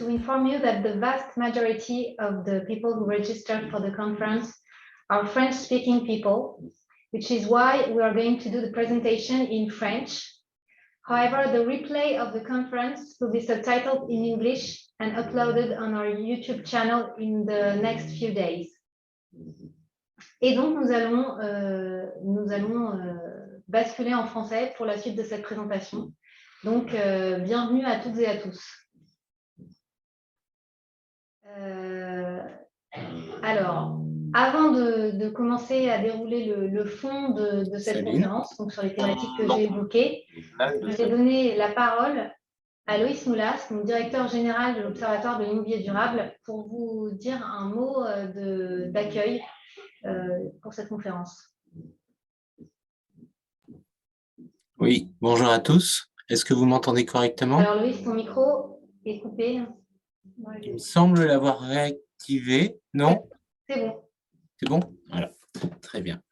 to inform you that the vast majority of the people who registered for the conference are French-speaking people, which is why we are going to do the presentation in French. However, the replay of the conference will be subtitled in English and uploaded on our YouTube channel in the next few days. Et donc, nous allons basculer en français pour la suite de cette présentation. Donc, bienvenue à toutes et à tous. Alors, avant de commencer à dérouler le fond de cette conférence, donc sur les thématiques que j'ai évoquées, je vais donner la parole à Loïs Moulas, donc directeur général de l'Observatoire de l'immobilier durable, pour vous dire un mot d'accueil pour cette conférence. Oui, bonjour à tous. Est-ce que vous m'entendez correctement? Alors Loïs, ton micro est coupé. Il me semble l'avoir réactivé, non? C'est bon. C'est bon? Voilà, très bien.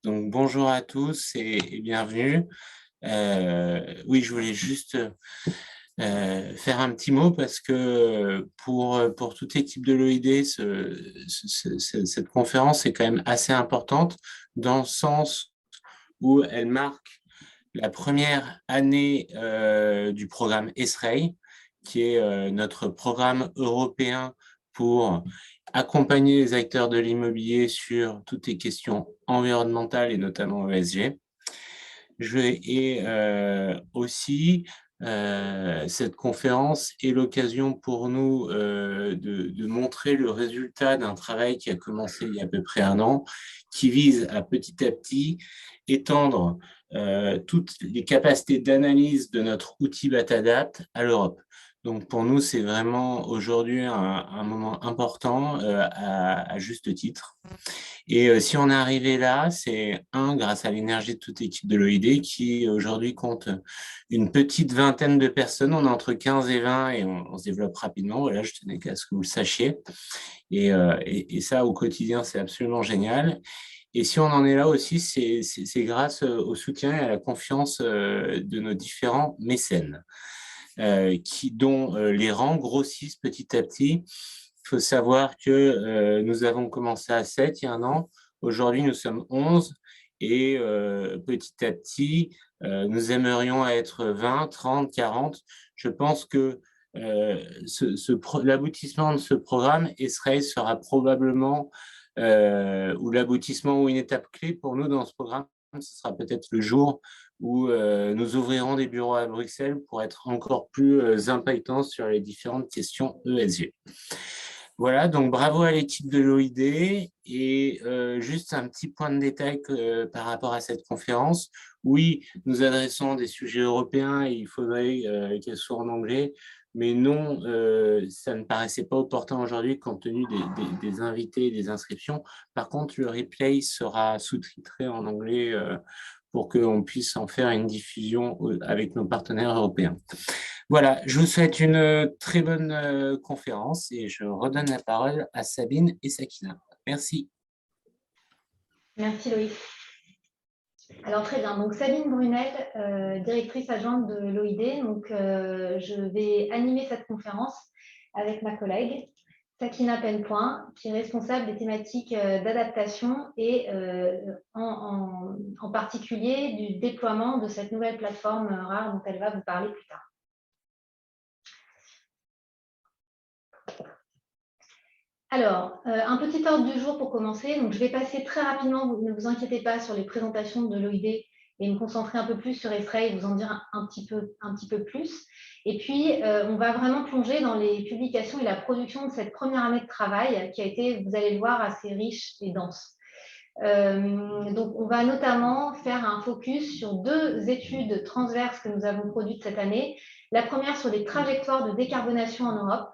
Donc bonjour à tous et bienvenue. Oui, je voulais juste faire un petit mot parce que pour toute l'équipe de l'OID, cette conférence est quand même assez importante dans le sens où elle marque la première année du programme ESREI, qui est notre programme européen pour accompagner les acteurs de l'immobilier sur toutes les questions environnementales et notamment ESG. Aussi, cette conférence est l'occasion pour nous de montrer le résultat d'un travail qui a commencé il y a à peu près un an, qui vise à petit étendre toutes les capacités d'analyse de notre outil Batadapt à l'Europe. Donc pour nous, c'est vraiment aujourd'hui un moment important à juste titre. Et si on est arrivé là, c'est grâce à l'énergie de toute l'équipe de l'OID qui aujourd'hui compte une petite vingtaine de personnes. On est entre 15 et 20 et on se développe rapidement. Voilà, je tenais qu'à ce que vous le sachiez. Et ça, au quotidien, c'est absolument génial. Et si on en est là aussi, c'est grâce au soutien et à la confiance de nos différents mécènes, dont les rangs grossissent petit à petit. Il faut savoir que nous avons commencé à 7 il y a un an. Aujourd'hui, nous sommes 11 et petit à petit, nous aimerions être 20, 30, 40. Je pense que l'aboutissement de ce programme ESREI sera probablement, ou l'aboutissement ou une étape clé pour nous dans ce programme, ce sera peut-être le jour où nous ouvrirons des bureaux à Bruxelles pour être encore plus impactants sur les différentes questions ESG. Voilà, donc bravo à l'équipe de l'OID et juste un petit point de détail par rapport à cette conférence. Oui, nous adressons des sujets européens et il faudrait qu'elles soient en anglais, mais non, ça ne paraissait pas opportun aujourd'hui compte tenu des invités et des inscriptions. Par contre, le replay sera sous-titré en anglais pour qu'on puisse en faire une diffusion avec nos partenaires européens. Voilà, je vous souhaite une très bonne conférence et je redonne la parole à Sabine et Sakina. Merci. Merci Loïs. Alors très bien, donc Sabine Brunel, directrice adjointe de l'OID. Donc je vais animer cette conférence avec ma collègue Sakina Penpoint, qui est responsable des thématiques d'adaptation et en particulier du déploiement de cette nouvelle plateforme rare dont elle va vous parler plus tard. Alors, un petit ordre du jour pour commencer. Donc, je vais passer très rapidement, ne vous inquiétez pas, sur les présentations de l'OID et me concentrer un peu plus sur ESREI et vous en dire un petit peu plus. Et puis, on va vraiment plonger dans les publications et la production de cette première année de travail qui a été, vous allez le voir, assez riche et dense. Donc, on va notamment faire un focus sur 2 études transverses que nous avons produites cette année. La première sur les trajectoires de décarbonation en Europe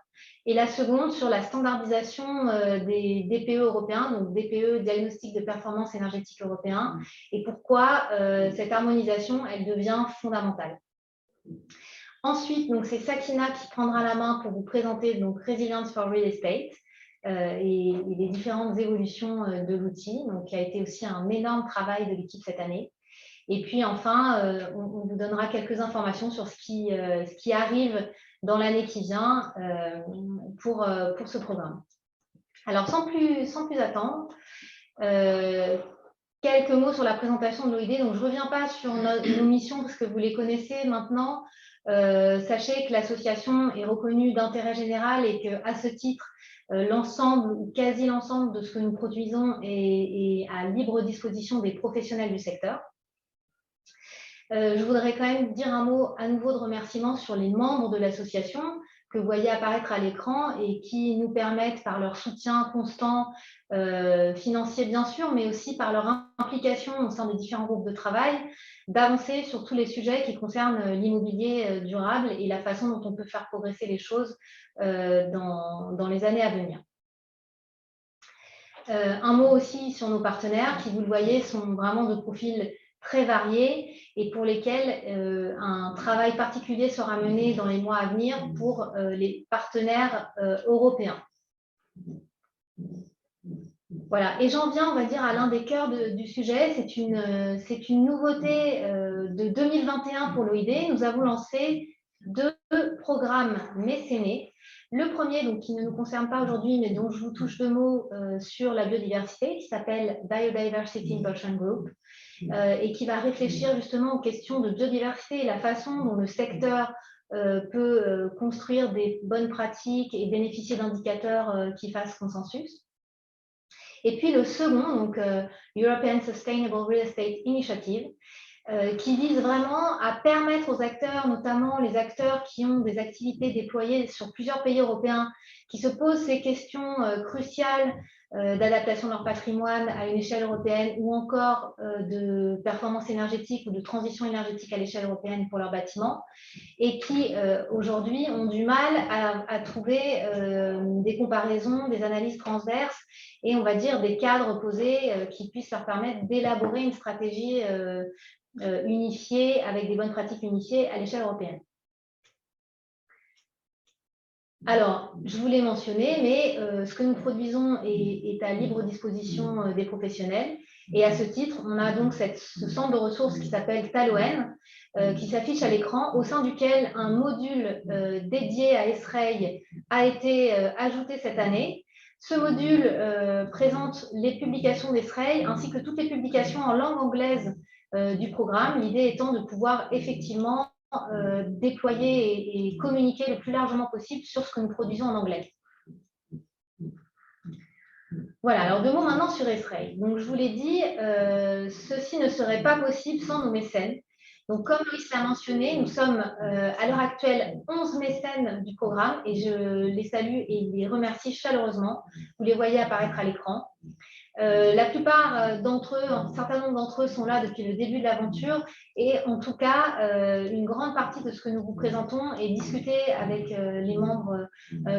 et la seconde sur la standardisation des DPE européens, donc DPE, Diagnostic de performance énergétique européen, et pourquoi cette harmonisation, elle devient fondamentale. Ensuite, c'est Sakina qui prendra la main pour vous présenter donc Resilience for Real Estate et les différentes évolutions de l'outil, qui a été aussi un énorme travail de l'équipe cette année. Et puis enfin, on vous donnera quelques informations sur ce qui arrive dans l'année qui vient pour ce programme. Alors, sans plus attendre, quelques mots sur la présentation de l'OID. Donc, je ne reviens pas sur nos missions parce que vous les connaissez maintenant. Sachez que l'association est reconnue d'intérêt général et qu'à ce titre, l'ensemble ou quasi l'ensemble de ce que nous produisons est à libre disposition des professionnels du secteur. Je voudrais quand même dire un mot à nouveau de remerciement sur les membres de l'association que vous voyez apparaître à l'écran et qui nous permettent, par leur soutien constant, financier bien sûr, mais aussi par leur implication au sein des différents groupes de travail, d'avancer sur tous les sujets qui concernent l'immobilier durable et la façon dont on peut faire progresser les choses dans les années à venir. Un mot aussi sur nos partenaires qui, vous le voyez, sont vraiment de profils très variés et pour lesquels un travail particulier sera mené dans les mois à venir pour les partenaires européens. Voilà, et j'en viens, on va dire, à l'un des cœurs du sujet. C'est une nouveauté de 2021 pour l'OID. Nous avons lancé 2 programmes mécénés. Le premier, donc, qui ne nous concerne pas aujourd'hui, mais dont je vous touche 2 mots sur la biodiversité, qui s'appelle Biodiversity Impulsion Group, et qui va réfléchir justement aux questions de biodiversité et la façon dont le secteur peut construire des bonnes pratiques et bénéficier d'indicateurs qui fassent consensus. Et puis le second, donc European Sustainable Real Estate Initiative, qui vise vraiment à permettre aux acteurs, notamment les acteurs qui ont des activités déployées sur plusieurs pays européens, qui se posent ces questions cruciales d'adaptation de leur patrimoine à une échelle européenne ou encore de performance énergétique ou de transition énergétique à l'échelle européenne pour leurs bâtiments et qui aujourd'hui ont du mal à trouver des comparaisons, des analyses transverses et on va dire des cadres posés qui puissent leur permettre d'élaborer une stratégie unifiée avec des bonnes pratiques unifiées à l'échelle européenne. Alors, je vous l'ai mentionné, mais ce que nous produisons est à libre disposition des professionnels. Et à ce titre, on a donc ce centre de ressources qui s'appelle Taloen, qui s'affiche à l'écran, au sein duquel un module dédié à Esrail a été ajouté cette année. Ce module présente les publications d'Esrail ainsi que toutes les publications en langue anglaise du programme, l'idée étant de pouvoir effectivement déployer et communiquer le plus largement possible sur ce que nous produisons en anglais. Voilà, alors 2 mots maintenant sur Esrail. Donc je vous l'ai dit, ceci ne serait pas possible sans nos mécènes. Donc comme Loïs l'a mentionné, nous sommes à l'heure actuelle 11 mécènes du programme et je les salue et les remercie chaleureusement. Vous les voyez apparaître à l'écran. La plupart d'entre eux, un certain nombre d'entre eux sont là depuis le début de l'aventure et en tout cas, une grande partie de ce que nous vous présentons est discuté avec les membres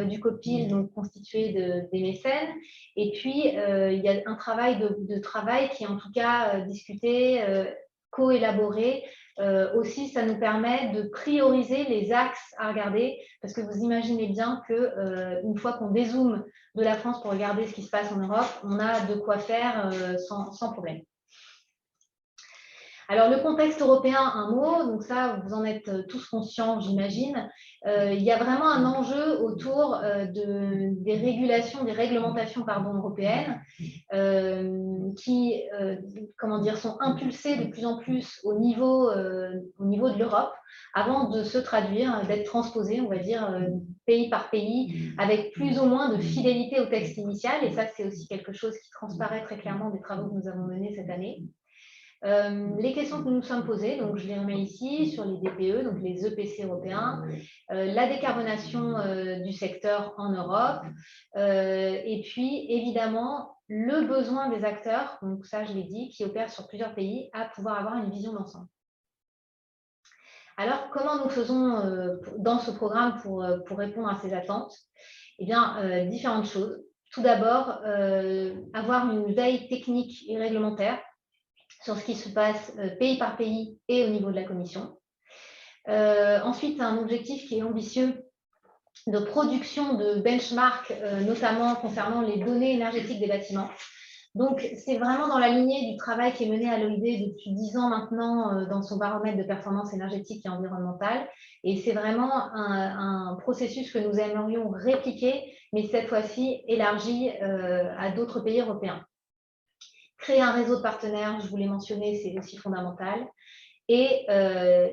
du COPIL, donc constitué des mécènes. Et puis, il y a un travail de travail qui est en tout cas discuté, co-élaboré. Aussi, ça nous permet de prioriser les axes à regarder parce que vous imaginez bien qu'une fois qu'on dézoome de la France pour regarder ce qui se passe en Europe, on a de quoi faire sans problème. Alors, le contexte européen, un mot, donc ça, vous en êtes tous conscients, j'imagine. Il y a vraiment un enjeu autour des régulations, des réglementations européennes qui sont impulsées de plus en plus au niveau de l'Europe avant de se traduire, d'être transposées, on va dire, pays par pays, avec plus ou moins de fidélité au texte initial. Et ça, c'est aussi quelque chose qui transparaît très clairement des travaux que nous avons menés cette année. Les questions que nous nous sommes posées, donc je les remets ici, sur les DPE, donc les EPC européens, la décarbonation du secteur en Europe, et puis évidemment le besoin des acteurs, donc ça je l'ai dit, qui opèrent sur plusieurs pays, à pouvoir avoir une vision d'ensemble. Alors, comment nous faisons dans ce programme pour répondre à ces attentes? Eh bien, différentes choses. Tout d'abord, avoir une veille technique et réglementaire sur ce qui se passe pays par pays et au niveau de la Commission. Ensuite, un objectif qui est ambitieux de production de benchmarks, notamment concernant les données énergétiques des bâtiments. Donc, c'est vraiment dans la lignée du travail qui est mené à l'OID depuis 10 ans maintenant dans son baromètre de performance énergétique et environnementale. Et c'est vraiment un processus que nous aimerions répliquer, mais cette fois-ci élargi à d'autres pays européens. Créer un réseau de partenaires, je vous l'ai mentionné, c'est aussi fondamental. Et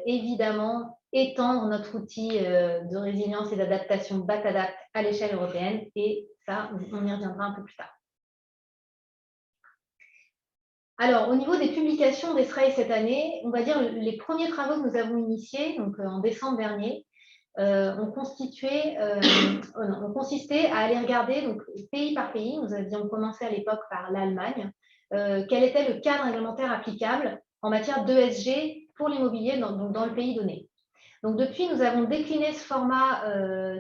évidemment, étendre notre outil de résilience et d'adaptation BAT-ADAPT à l'échelle européenne. Et ça, on y reviendra un peu plus tard. Alors, au niveau des publications d'Esraël cette année, on va dire les premiers travaux que nous avons initiés, donc en décembre dernier, ont consisté à aller regarder donc, pays par pays. Nous avions commencé à l'époque par l'Allemagne. Quel était le cadre réglementaire applicable en matière d'ESG pour l'immobilier dans le pays donné. Donc, depuis, nous avons décliné ce format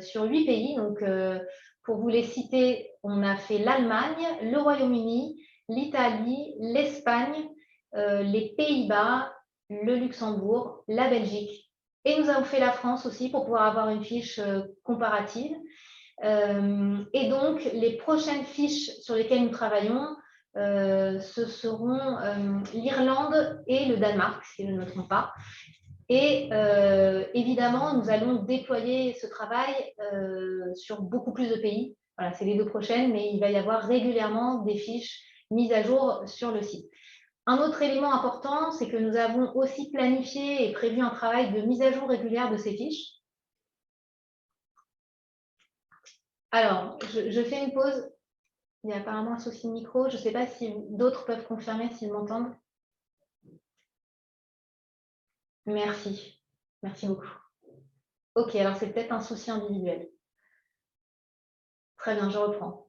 sur 8 pays. Donc, pour vous les citer, on a fait l'Allemagne, le Royaume-Uni, l'Italie, l'Espagne, les Pays-Bas, le Luxembourg, la Belgique. Et nous avons fait la France aussi pour pouvoir avoir une fiche comparative. Et donc, les prochaines fiches sur lesquelles nous travaillons, ce seront l'Irlande et le Danemark, si je ne me trompe pas. Et évidemment, nous allons déployer ce travail sur beaucoup plus de pays. Voilà, c'est les 2 prochaines, mais il va y avoir régulièrement des fiches mises à jour sur le site. Un autre élément important, c'est que nous avons aussi planifié et prévu un travail de mise à jour régulière de ces fiches. Alors, je fais une pause. Il y a apparemment un souci de micro. Je ne sais pas si d'autres peuvent confirmer s'ils m'entendent. Merci. Merci beaucoup. Ok, alors c'est peut-être un souci individuel. Très bien, je reprends.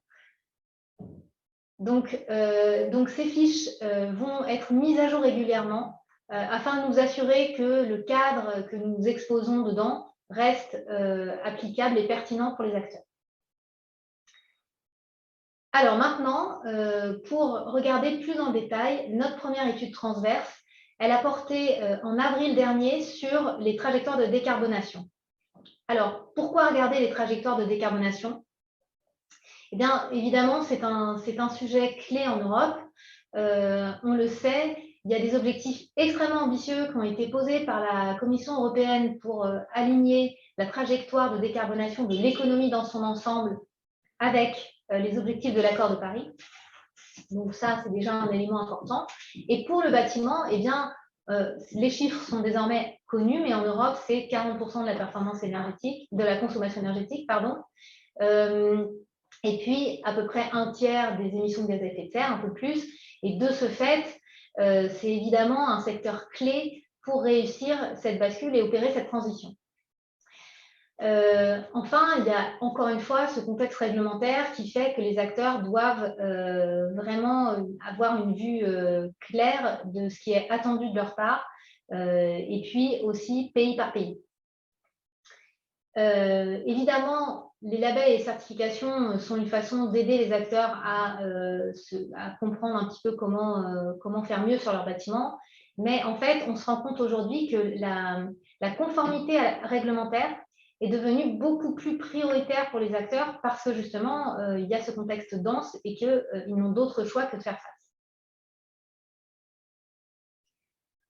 Donc ces fiches vont être mises à jour régulièrement afin de nous assurer que le cadre que nous exposons dedans reste applicable et pertinent pour les acteurs. Alors maintenant, pour regarder plus en détail, notre première étude transverse, elle a porté en avril dernier sur les trajectoires de décarbonation. Alors, pourquoi regarder les trajectoires de décarbonation ? Eh bien, évidemment, c'est un sujet clé en Europe. On le sait, il y a des objectifs extrêmement ambitieux qui ont été posés par la Commission européenne pour aligner la trajectoire de décarbonation de l'économie dans son ensemble avec les objectifs de l'accord de Paris. Donc ça, c'est déjà un élément important. Et pour le bâtiment, eh bien, les chiffres sont désormais connus, mais en Europe, c'est 40% de la performance énergétique, de la consommation énergétique, pardon. Et puis, à peu près 1/3 des émissions de gaz à effet de serre, un peu plus. Et de ce fait, c'est évidemment un secteur clé pour réussir cette bascule et opérer cette transition. Enfin, il y a encore une fois ce contexte réglementaire qui fait que les acteurs doivent vraiment avoir une vue claire de ce qui est attendu de leur part, et puis aussi pays par pays. Évidemment, les labels et les certifications sont une façon d'aider les acteurs à comprendre un petit peu comment faire mieux sur leur bâtiment. Mais en fait, on se rend compte aujourd'hui que la conformité réglementaire est devenue beaucoup plus prioritaire pour les acteurs parce que justement, il y a ce contexte dense et qu'ils n'ont d'autre choix que de faire face.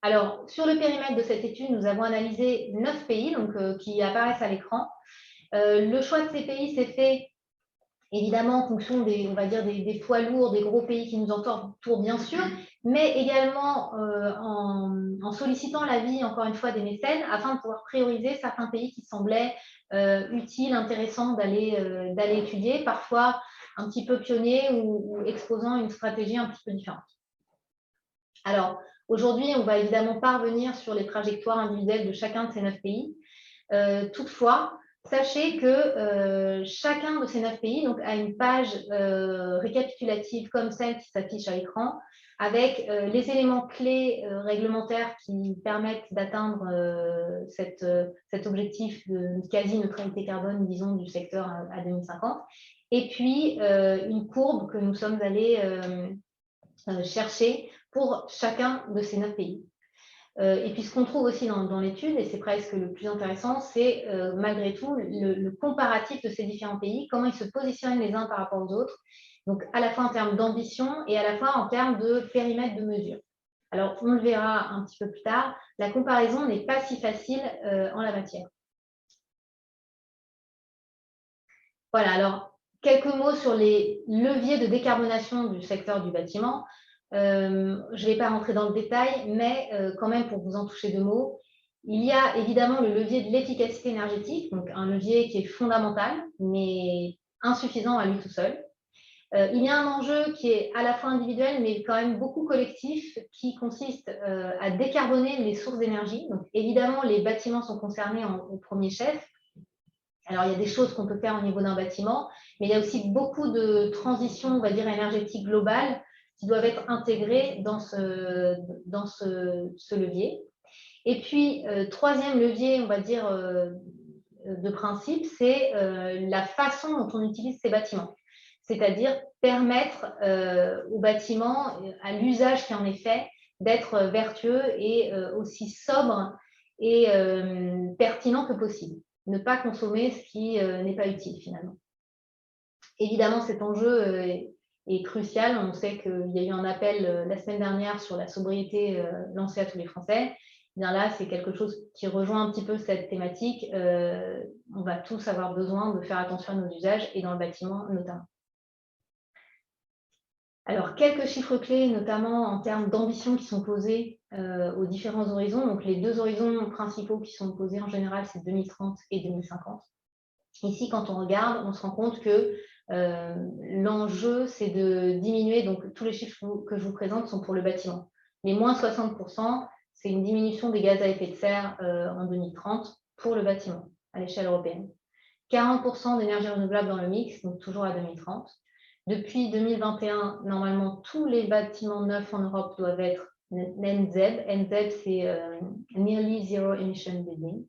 Alors, sur le périmètre de cette étude, nous avons analysé 9 pays donc, qui apparaissent à l'écran. Le choix de ces pays s'est fait évidemment en fonction des, on va dire, des poids lourds, des gros pays qui nous entourent bien sûr, mais également en sollicitant l'avis, encore une fois, des mécènes afin de pouvoir prioriser certains pays qui semblaient utiles, intéressants d'aller étudier, parfois un petit peu pionniers ou exposant une stratégie un petit peu différente. Alors, aujourd'hui, on ne va évidemment pas revenir sur les trajectoires individuelles de chacun de ces 9 pays. Toutefois, sachez que chacun de ces 9 pays donc, a une page récapitulative comme celle qui s'affiche à l'écran, avec les éléments clés réglementaires qui permettent d'atteindre cet objectif de quasi-neutralité carbone, disons, du secteur à 2050, et puis une courbe que nous sommes allés chercher pour chacun de ces 9 pays. Et puis, ce qu'on trouve aussi dans l'étude, et c'est presque le plus intéressant, c'est malgré tout le comparatif de ces différents pays, comment ils se positionnent les uns par rapport aux autres, donc à la fois en termes d'ambition et à la fois en termes de périmètre de mesure. Alors, on le verra un petit peu plus tard, la comparaison n'est pas si facile en la matière. Voilà, alors, quelques mots sur les leviers de décarbonation du secteur du bâtiment. Je ne vais pas rentrer dans le détail, mais quand même, pour vous en toucher deux mots, il y a évidemment le levier de l'efficacité énergétique, donc un levier qui est fondamental, mais insuffisant à lui tout seul. Il y a un enjeu qui est à la fois individuel, mais quand même beaucoup collectif, qui consiste à décarboner les sources d'énergie. Donc, évidemment, les bâtiments sont concernés au premier chef. Alors, il y a des choses qu'on peut faire au niveau d'un bâtiment, mais il y a aussi beaucoup de transitions, on va dire, énergétiques globales qui doivent être intégrées dans ce levier. Et puis, troisième levier, on va dire, de principe, c'est la façon dont on utilise ces bâtiments. C'est-à-dire permettre aux bâtiments, à l'usage qui en est fait, d'être vertueux et aussi sobre et pertinent que possible. Ne pas consommer ce qui n'est pas utile finalement. Évidemment, cet enjeu est crucial. On sait qu'il y a eu un appel la semaine dernière sur la sobriété lancé à tous les Français. Bien là, c'est quelque chose qui rejoint un petit peu cette thématique. On va tous avoir besoin de faire attention à nos usages et dans le bâtiment notamment. Alors, quelques chiffres clés, notamment en termes d'ambition qui sont posés aux différents horizons. Donc, les deux horizons principaux qui sont posés en général, c'est 2030 et 2050. Ici, quand on regarde, on se rend compte que l'enjeu, c'est de diminuer, donc tous les chiffres que je vous présente sont pour le bâtiment. Les moins 60%, c'est une diminution des gaz à effet de serre en 2030 pour le bâtiment à l'échelle européenne. 40% d'énergie renouvelable dans le mix, donc toujours à 2030. Depuis 2021, normalement, tous les bâtiments neufs en Europe doivent être NZEB. NZEB, c'est Nearly Zero Emission Building.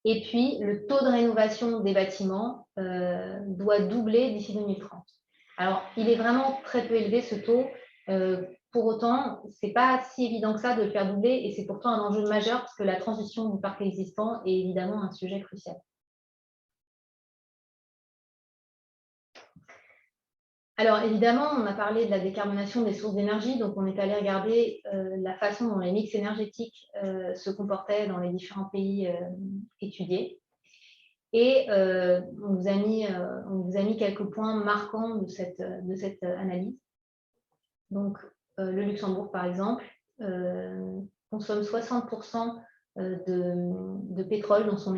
Et puis, le taux de rénovation des bâtiments doit doubler d'ici 2030. Alors, il est vraiment très peu élevé, ce taux. Pour autant, ce n'est pas si évident que ça de le faire doubler, et c'est pourtant un enjeu majeur parce que la transition du parc existant est évidemment un sujet crucial. Alors, évidemment, on a parlé de la décarbonation des sources d'énergie, donc on est allé regarder la façon dont les mix énergétiques se comportaient dans les différents pays étudiés. Et on vous a mis quelques points marquants de cette analyse. Donc, le Luxembourg, par exemple, consomme 60% de pétrole dans son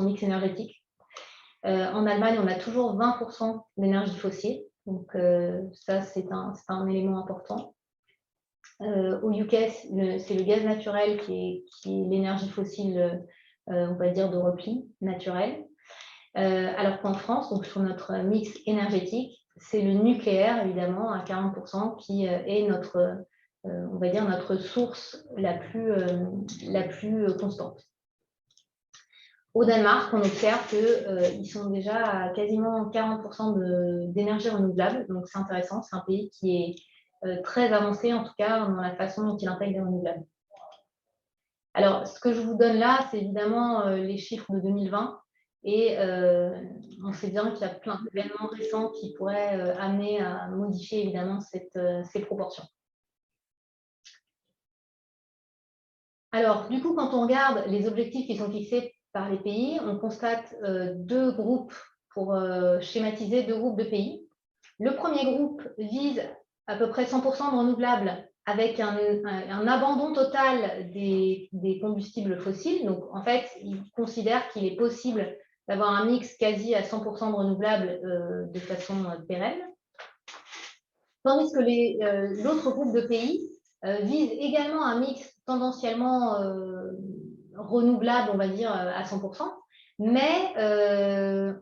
mix énergétique. En Allemagne, on a toujours 20% d'énergie fossile. Donc, ça, c'est un élément important. Au UK, c'est le gaz naturel qui est l'énergie fossile, on va dire, de repli naturel. Alors qu'en France, donc sur notre mix énergétique, c'est le nucléaire, évidemment, à 40%, qui est on va dire, notre source la plus constante. Au Danemark, on observe qu'ils sont déjà à quasiment 40% d'énergie renouvelable. Donc, c'est intéressant. C'est un pays qui est très avancé, en tout cas, dans la façon dont il intègre les renouvelables. Alors, ce que je vous donne là, c'est évidemment les chiffres de 2020. Et on sait bien qu'il y a plein d'événements récents qui pourraient amener à modifier, évidemment, ces proportions. Alors, du coup, quand on regarde les objectifs qui sont fixés par les pays, on constate deux groupes pour schématiser deux groupes de pays. Le premier groupe vise à peu près 100% de renouvelables avec un abandon total des combustibles fossiles. Donc, en fait, ils considèrent qu'il est possible d'avoir un mix quasi à 100% de renouvelables de façon pérenne. Tandis que l'autre groupe de pays vise également un mix tendanciellement renouvelable, on va dire, à 100%, mais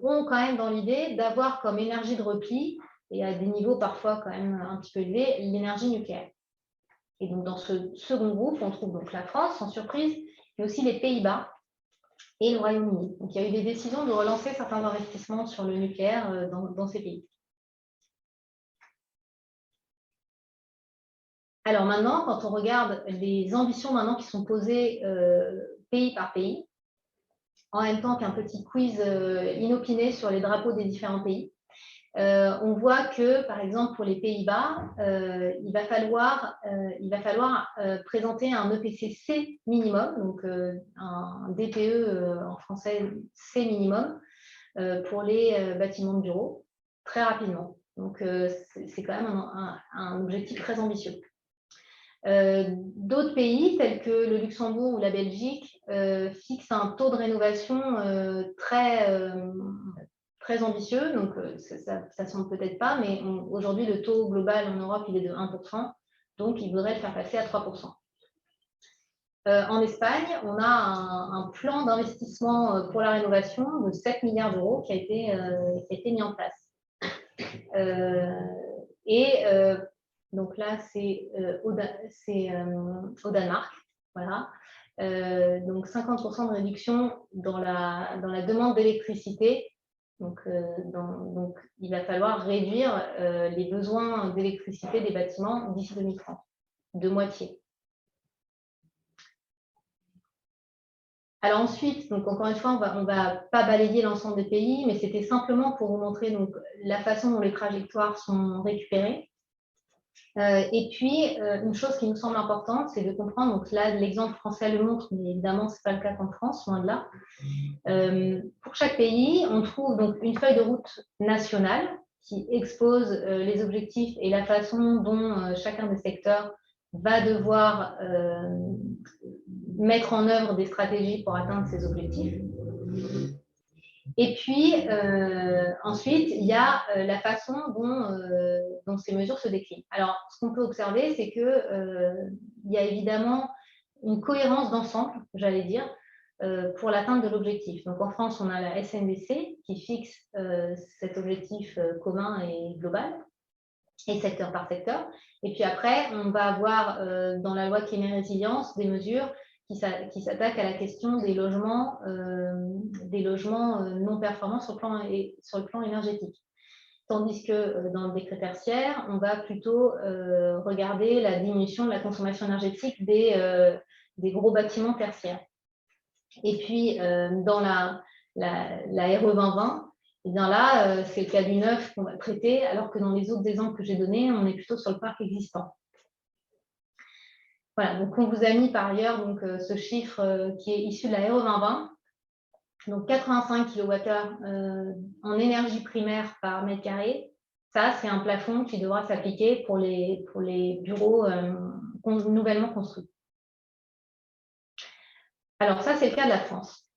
ont quand même dans l'idée d'avoir comme énergie de repli, et à des niveaux parfois quand même un petit peu élevés, l'énergie nucléaire. Et donc, dans ce second groupe, on trouve donc la France, sans surprise, mais aussi les Pays-Bas et le Royaume-Uni. Donc, il y a eu des décisions de relancer certains investissements sur le nucléaire dans ces pays. Alors maintenant, quand on regarde les ambitions maintenant qui sont posées pays par pays, en même temps qu'un petit quiz inopiné sur les drapeaux des différents pays, on voit que, par exemple, pour les Pays-Bas, il va falloir présenter un EPC-C minimum, donc un DPE en français C minimum, pour les bâtiments de bureaux, très rapidement. Donc, c'est quand même un objectif très ambitieux. D'autres pays, tels que le Luxembourg ou la Belgique, fixent un taux de rénovation très ambitieux. Donc, ça ne semble peut-être pas, mais aujourd'hui, le taux global en Europe, il est de 1%. Donc, il voudrait le faire passer à 3%. En Espagne, on a un plan d'investissement pour la rénovation de 7 milliards d'euros qui a été mis en place. Donc là, c'est au Danemark. Voilà. Donc 50% de réduction dans la demande d'électricité. Donc, il va falloir réduire les besoins d'électricité des bâtiments d'ici 2030, de moitié. Alors ensuite, donc encore une fois, on ne va pas balayer l'ensemble des pays, mais c'était simplement pour vous montrer donc, la façon dont les trajectoires sont récupérées. Et puis, une chose qui nous semble importante, c'est de comprendre, donc là, l'exemple français le montre, mais évidemment, ce n'est pas le cas qu'en France, loin de là. Pour chaque pays, on trouve donc une feuille de route nationale qui expose les objectifs et la façon dont chacun des secteurs va devoir mettre en œuvre des stratégies pour atteindre ces objectifs. Et puis, ensuite, il y a la façon dont ces mesures se déclinent. Alors, ce qu'on peut observer, c'est qu'il y a évidemment une cohérence d'ensemble, j'allais dire, pour l'atteinte de l'objectif. Donc, en France, on a la SNBC qui fixe cet objectif commun et global, et secteur par secteur. Et puis après, on va avoir dans la loi Climat et Résilience des mesures qui s'attaquent à la question des logements non performants sur le plan énergétique. Tandis que dans le décret tertiaire, on va plutôt regarder la diminution de la consommation énergétique des gros bâtiments tertiaires. Et puis, dans la RE 2020, et bien là, c'est le cas du neuf qu'on va traiter, alors que dans les autres exemples que j'ai donnés, on est plutôt sur le parc existant. Voilà, donc on vous a mis par ailleurs donc, ce chiffre qui est issu de la RE 2020, donc 85 kWh en énergie primaire par mètre carré. Ça, c'est un plafond qui devra s'appliquer pour les bureaux nouvellement construits. Alors ça, c'est le cas de la France.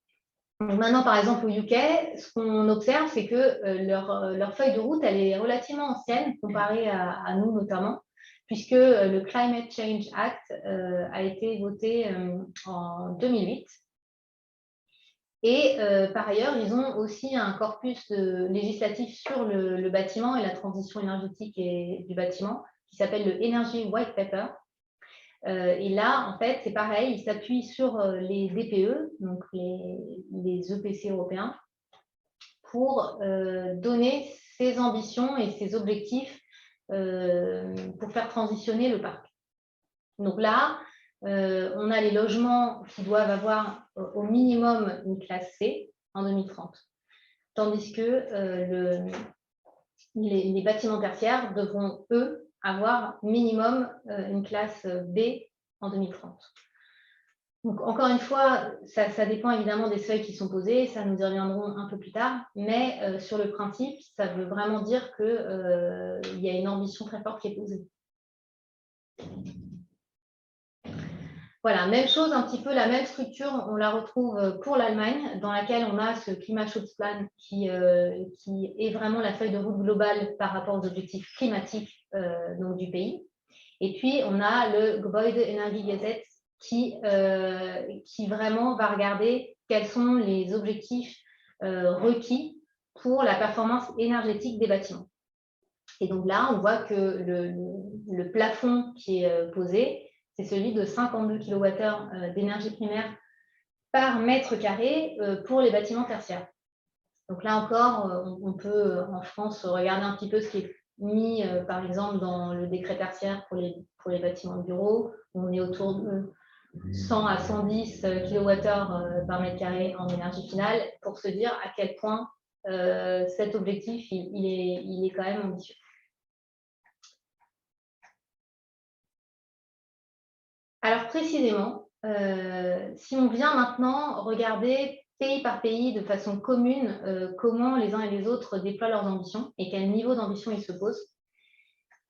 Donc maintenant, par exemple, au UK, ce qu'on observe, c'est que leur feuille de route, elle est relativement ancienne comparée à nous notamment, puisque le Climate Change Act a été voté en 2008. Et par ailleurs, ils ont aussi un corpus législatif sur le bâtiment et la transition énergétique du bâtiment, qui s'appelle le Energy White Paper. Et là, en fait, c'est pareil, il s'appuie sur les DPE, donc les EPC européens, pour donner ses ambitions et ses objectifs pour faire transitionner le parc. Donc là, on a les logements qui doivent avoir au minimum une classe C en 2030, tandis que les bâtiments tertiaires devront, eux, avoir minimum une classe B en 2030. Donc, encore une fois, ça dépend évidemment des seuils qui sont posés, ça nous y reviendrons un peu plus tard, mais sur le principe, ça veut vraiment dire qu'il y a une ambition très forte qui est posée. Voilà, même chose, un petit peu la même structure, on la retrouve pour l'Allemagne, dans laquelle on a ce Klimaschutzplan qui est vraiment la feuille de route globale par rapport aux objectifs climatiques donc du pays. Et puis, on a le Gebäudeenergiegesetz qui vraiment va regarder quels sont les objectifs requis pour la performance énergétique des bâtiments. Et donc là, on voit que le plafond qui est posé, c'est celui de 52 kWh d'énergie primaire par mètre carré pour les bâtiments tertiaires. Donc là encore, on peut en France regarder un petit peu ce qui est mis, par exemple, dans le décret tertiaire pour les bâtiments de bureaux. On est autour de 100 à 110 kWh par mètre carré en énergie finale, pour se dire à quel point cet objectif, il est quand même ambitieux. Alors précisément, si on vient maintenant regarder pays par pays de façon commune comment les uns et les autres déploient leurs ambitions et quel niveau d'ambition ils se posent.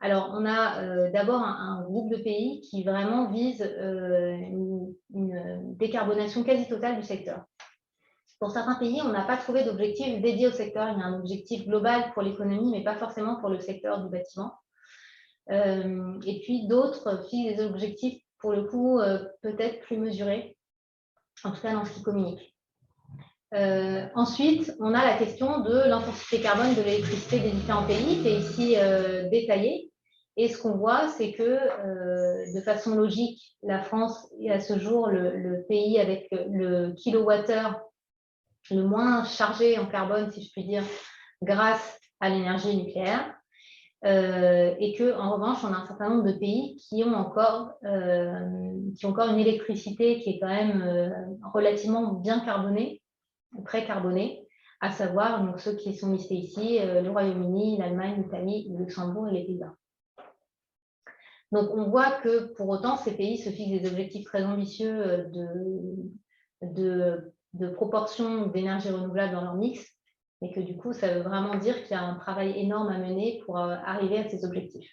Alors, on a d'abord un groupe de pays qui vraiment vise une décarbonation quasi totale du secteur. Pour certains pays, on n'a pas trouvé d'objectif dédié au secteur. Il y a un objectif global pour l'économie, mais pas forcément pour le secteur du bâtiment. Et puis, d'autres fixent des objectifs, pour le coup, peut-être plus mesurés, en tout cas dans ce qu'ils communiquent. Ensuite, on a la question de l'intensité carbone de l'électricité des différents pays, qui est ici détaillée. Et ce qu'on voit, c'est que de façon logique, la France est à ce jour le pays avec le kilowattheure le moins chargé en carbone, si je puis dire, grâce à l'énergie nucléaire. Et qu'en revanche, on a un certain nombre de pays qui ont encore une électricité qui est quand même relativement bien carbonée, très carbonée, à savoir donc, ceux qui sont listés ici, le Royaume-Uni, l'Allemagne, l'Italie, le Luxembourg et les Pays-Bas. Donc on voit que pour autant, ces pays se fixent des objectifs très ambitieux de proportion d'énergie renouvelable dans leur mix, et que du coup, ça veut vraiment dire qu'il y a un travail énorme à mener pour arriver à ces objectifs.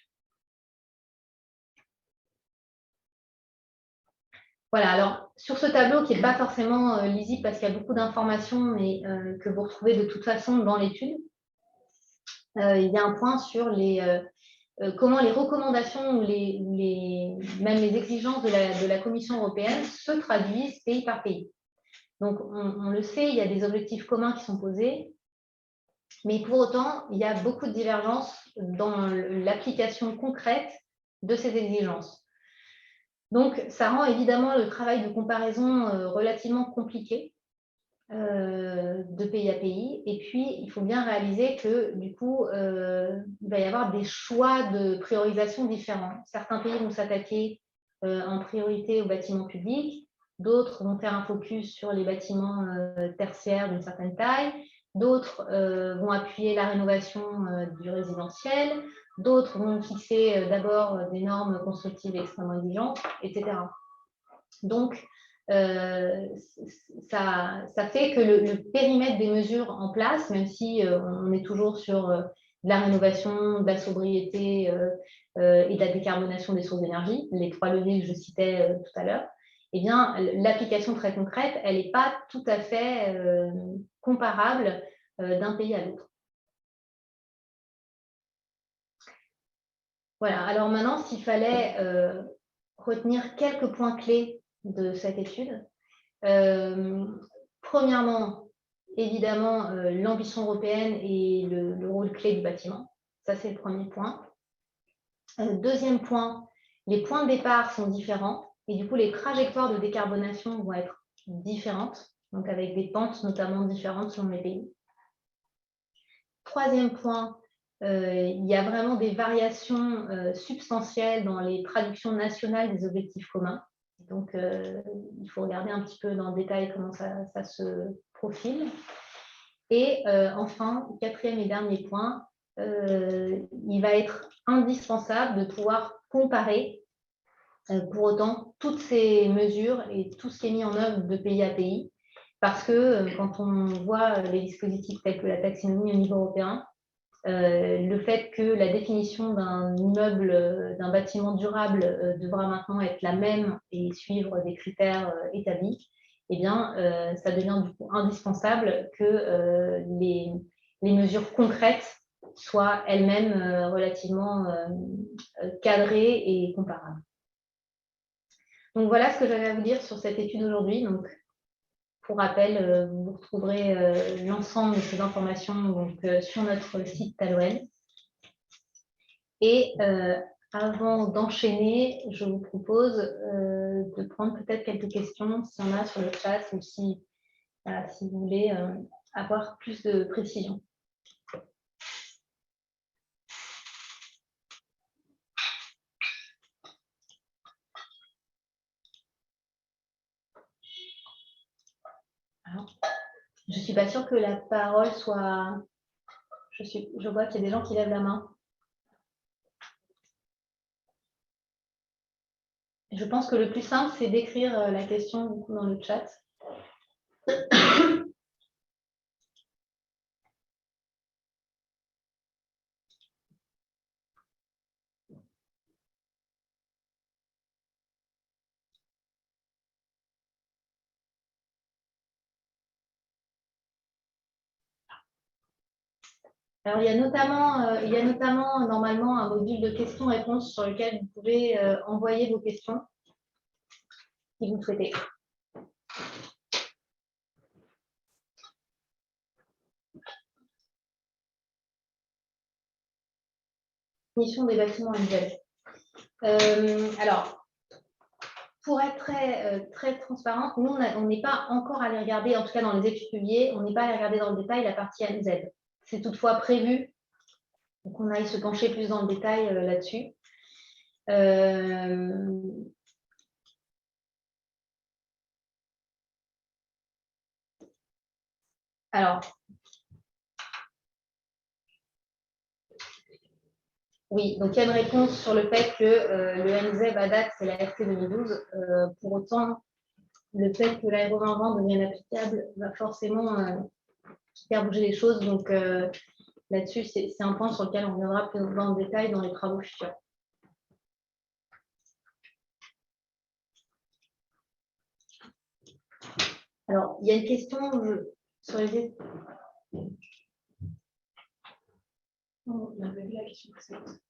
Voilà, alors sur ce tableau qui n'est pas forcément lisible parce qu'il y a beaucoup d'informations, mais que vous retrouvez de toute façon dans l'étude, il y a un point sur comment les recommandations ou même les exigences de la Commission européenne se traduisent pays par pays. Donc, on le sait, il y a des objectifs communs qui sont posés, mais pour autant, il y a beaucoup de divergences dans l'application concrète de ces exigences. Donc, ça rend évidemment le travail de comparaison relativement compliqué de pays à pays. Et puis, il faut bien réaliser que, du coup, il va y avoir des choix de priorisation différents. Certains pays vont s'attaquer en priorité aux bâtiments publics, d'autres vont faire un focus sur les bâtiments tertiaires d'une certaine taille, d'autres vont appuyer la rénovation du résidentiel, d'autres vont fixer d'abord des normes constructives extrêmement exigeantes, etc. Donc, ça fait que le périmètre des mesures en place, même si on est toujours sur de la rénovation, de la sobriété et de la décarbonation des sources d'énergie, les trois leviers que je citais tout à l'heure, eh bien, l'application très concrète, elle n'est pas tout à fait comparable d'un pays à l'autre. Voilà, alors maintenant, s'il fallait retenir quelques points clés de cette étude, premièrement, évidemment, l'ambition européenne et le rôle clé du bâtiment. Ça, c'est le premier point. Deuxième point, les points de départ sont différents et du coup, les trajectoires de décarbonation vont être différentes, donc avec des pentes notamment différentes selon les pays. Troisième point, il y a vraiment des variations substantielles dans les traductions nationales des objectifs communs. Donc, il faut regarder un petit peu dans le détail comment ça se profile. Et enfin, quatrième et dernier point, il va être indispensable de pouvoir comparer pour autant toutes ces mesures et tout ce qui est mis en œuvre de pays à pays, parce que quand on voit les dispositifs tels que la taxonomie au niveau européen, le fait que la définition d'un immeuble, d'un bâtiment durable devra maintenant être la même et suivre des critères établis, eh bien, ça devient du coup indispensable que les mesures concrètes soient elles-mêmes relativement cadrées et comparables. Donc voilà ce que j'avais à vous dire sur cette étude aujourd'hui. Donc, pour rappel, vous retrouverez l'ensemble de ces informations donc, sur notre site Taloel. Et avant d'enchaîner, je vous propose de prendre peut-être quelques questions s'il y en a sur le chat ou si vous voulez avoir plus de précision. suis pas sûre que la parole soit... Je vois qu'il y a des gens qui lèvent la main. Je pense que le plus simple, c'est d'écrire la question du coup, dans le chat. Alors, il y a notamment normalement un module de questions-réponses sur lequel vous pouvez envoyer vos questions si vous le souhaitez. Définition des bâtiments individuels. Alors, pour être très transparente, nous, on n'est pas encore allé regarder, en tout cas dans les études publiées, on n'est pas allé regarder dans le détail la partie ANZ. C'est toutefois prévu qu'on aille se pencher plus dans le détail là-dessus. Alors, oui, donc il y a une réponse sur le fait que le NZEB à date, c'est la RT 2012. Pour autant, le fait que la RE 2020 devienne applicable va forcément faire bouger les choses. Donc là-dessus, c'est un point sur lequel on reviendra plus dans le détail dans les travaux futurs. Alors, il y a une question sur les... On avait vu la question précédente.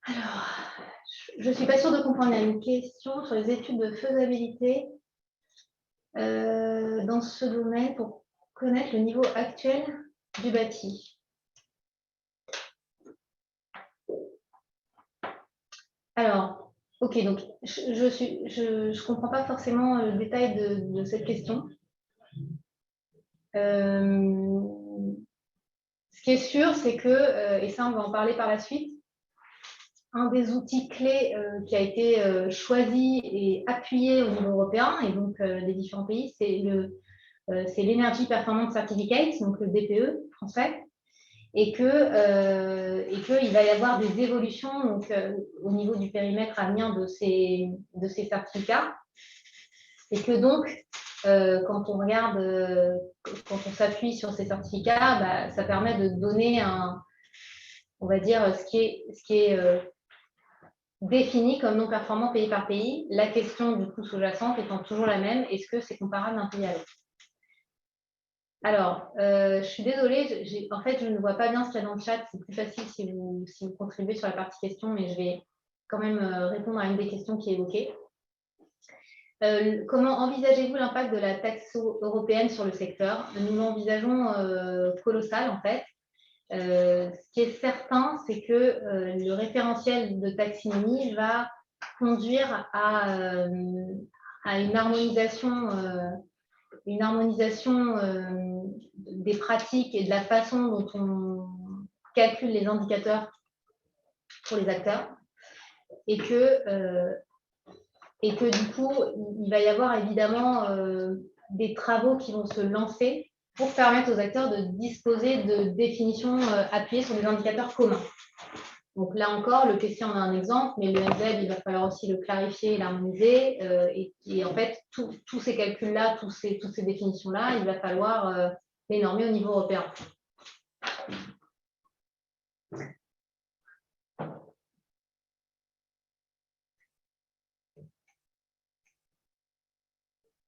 Alors, je ne suis pas sûre de comprendre. Il y a une question sur les études de faisabilité dans ce domaine pour connaître le niveau actuel du bâti. Alors, ok, donc je comprends pas forcément le détail de cette question. Ce qui est sûr, c'est que, et ça on va en parler par la suite, un des outils clés qui a été choisi et appuyé au niveau européen et donc des différents pays, c'est l'Energy Performance Certificate, donc le DPE français, et qu'il va y avoir des évolutions donc, au niveau du périmètre à venir de ces certificats, et que donc quand on regarde, quand on s'appuie sur ces certificats, bah, ça permet de donner on va dire ce qui est défini comme non performant pays par pays. La question du coup sous-jacente étant toujours la même, est-ce que c'est comparable d'un pays à l'autre? Alors, je suis désolée, en fait, je ne vois pas bien ce qu'il y a dans le chat. C'est plus facile si vous contribuez sur la partie questions, mais je vais quand même répondre à une des questions qui est évoquée. Comment envisagez-vous l'impact de la taxe européenne sur le secteur? Nous l'envisageons colossal, en fait. Ce qui est certain, c'est que le référentiel de taxinomie va conduire à une harmonisation des pratiques et de la façon dont on calcule les indicateurs pour les acteurs, et que du coup, il va y avoir évidemment des travaux qui vont se lancer pour permettre aux acteurs de disposer de définitions appuyées sur des indicateurs communs. Donc là encore, le PC en a un exemple, mais le NZ, il va falloir aussi le clarifier et l'harmoniser. Et en fait, tous ces calculs-là, toutes ces définitions-là, il va falloir les normer au niveau européen.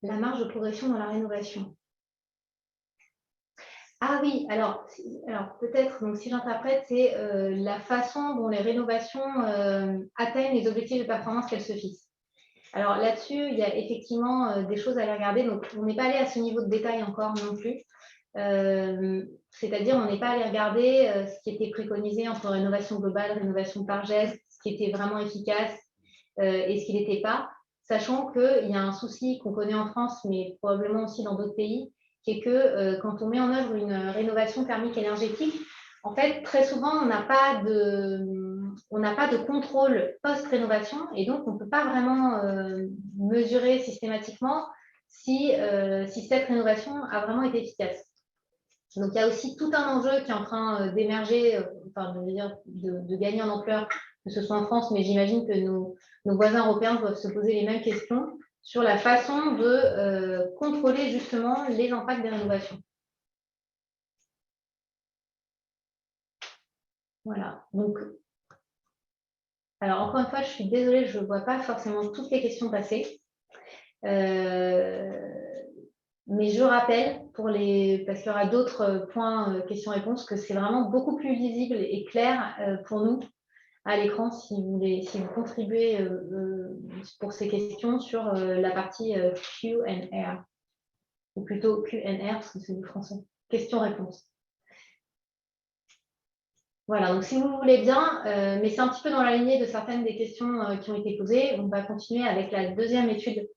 La marge de progression dans la rénovation. Ah oui, alors peut-être, donc si j'interprète, c'est la façon dont les rénovations atteignent les objectifs de performance qu'elles se fixent. Alors là-dessus, il y a effectivement des choses à aller regarder. Donc, on n'est pas allé à ce niveau de détail encore non plus. C'est-à-dire, on n'est pas allé regarder ce qui était préconisé entre rénovation globale, rénovation par geste, ce qui était vraiment efficace et ce qui n'était pas, sachant qu'il y a un souci qu'on connaît en France, mais probablement aussi dans d'autres pays, qui est que quand on met en œuvre une rénovation thermique énergétique, en fait, très souvent, on n'a pas de contrôle post-rénovation et donc on ne peut pas vraiment mesurer systématiquement si cette rénovation a vraiment été efficace. Donc, il y a aussi tout un enjeu qui est en train d'émerger, de gagner en ampleur, que ce soit en France, mais j'imagine que nos voisins européens doivent se poser les mêmes questions sur la façon de contrôler justement les impacts des rénovations. Voilà. Donc, alors, encore une fois, je suis désolée, je ne vois pas forcément toutes les questions passer. Mais je rappelle, parce qu'il y aura d'autres points questions-réponses, que c'est vraiment beaucoup plus visible et clair pour nous à l'écran si vous contribuez pour ces questions sur la partie Q&R, ou plutôt Q&R parce que c'est du français. Questions-réponses. Voilà, donc si vous voulez bien, mais c'est un petit peu dans la lignée de certaines des questions qui ont été posées, on va continuer avec la deuxième étude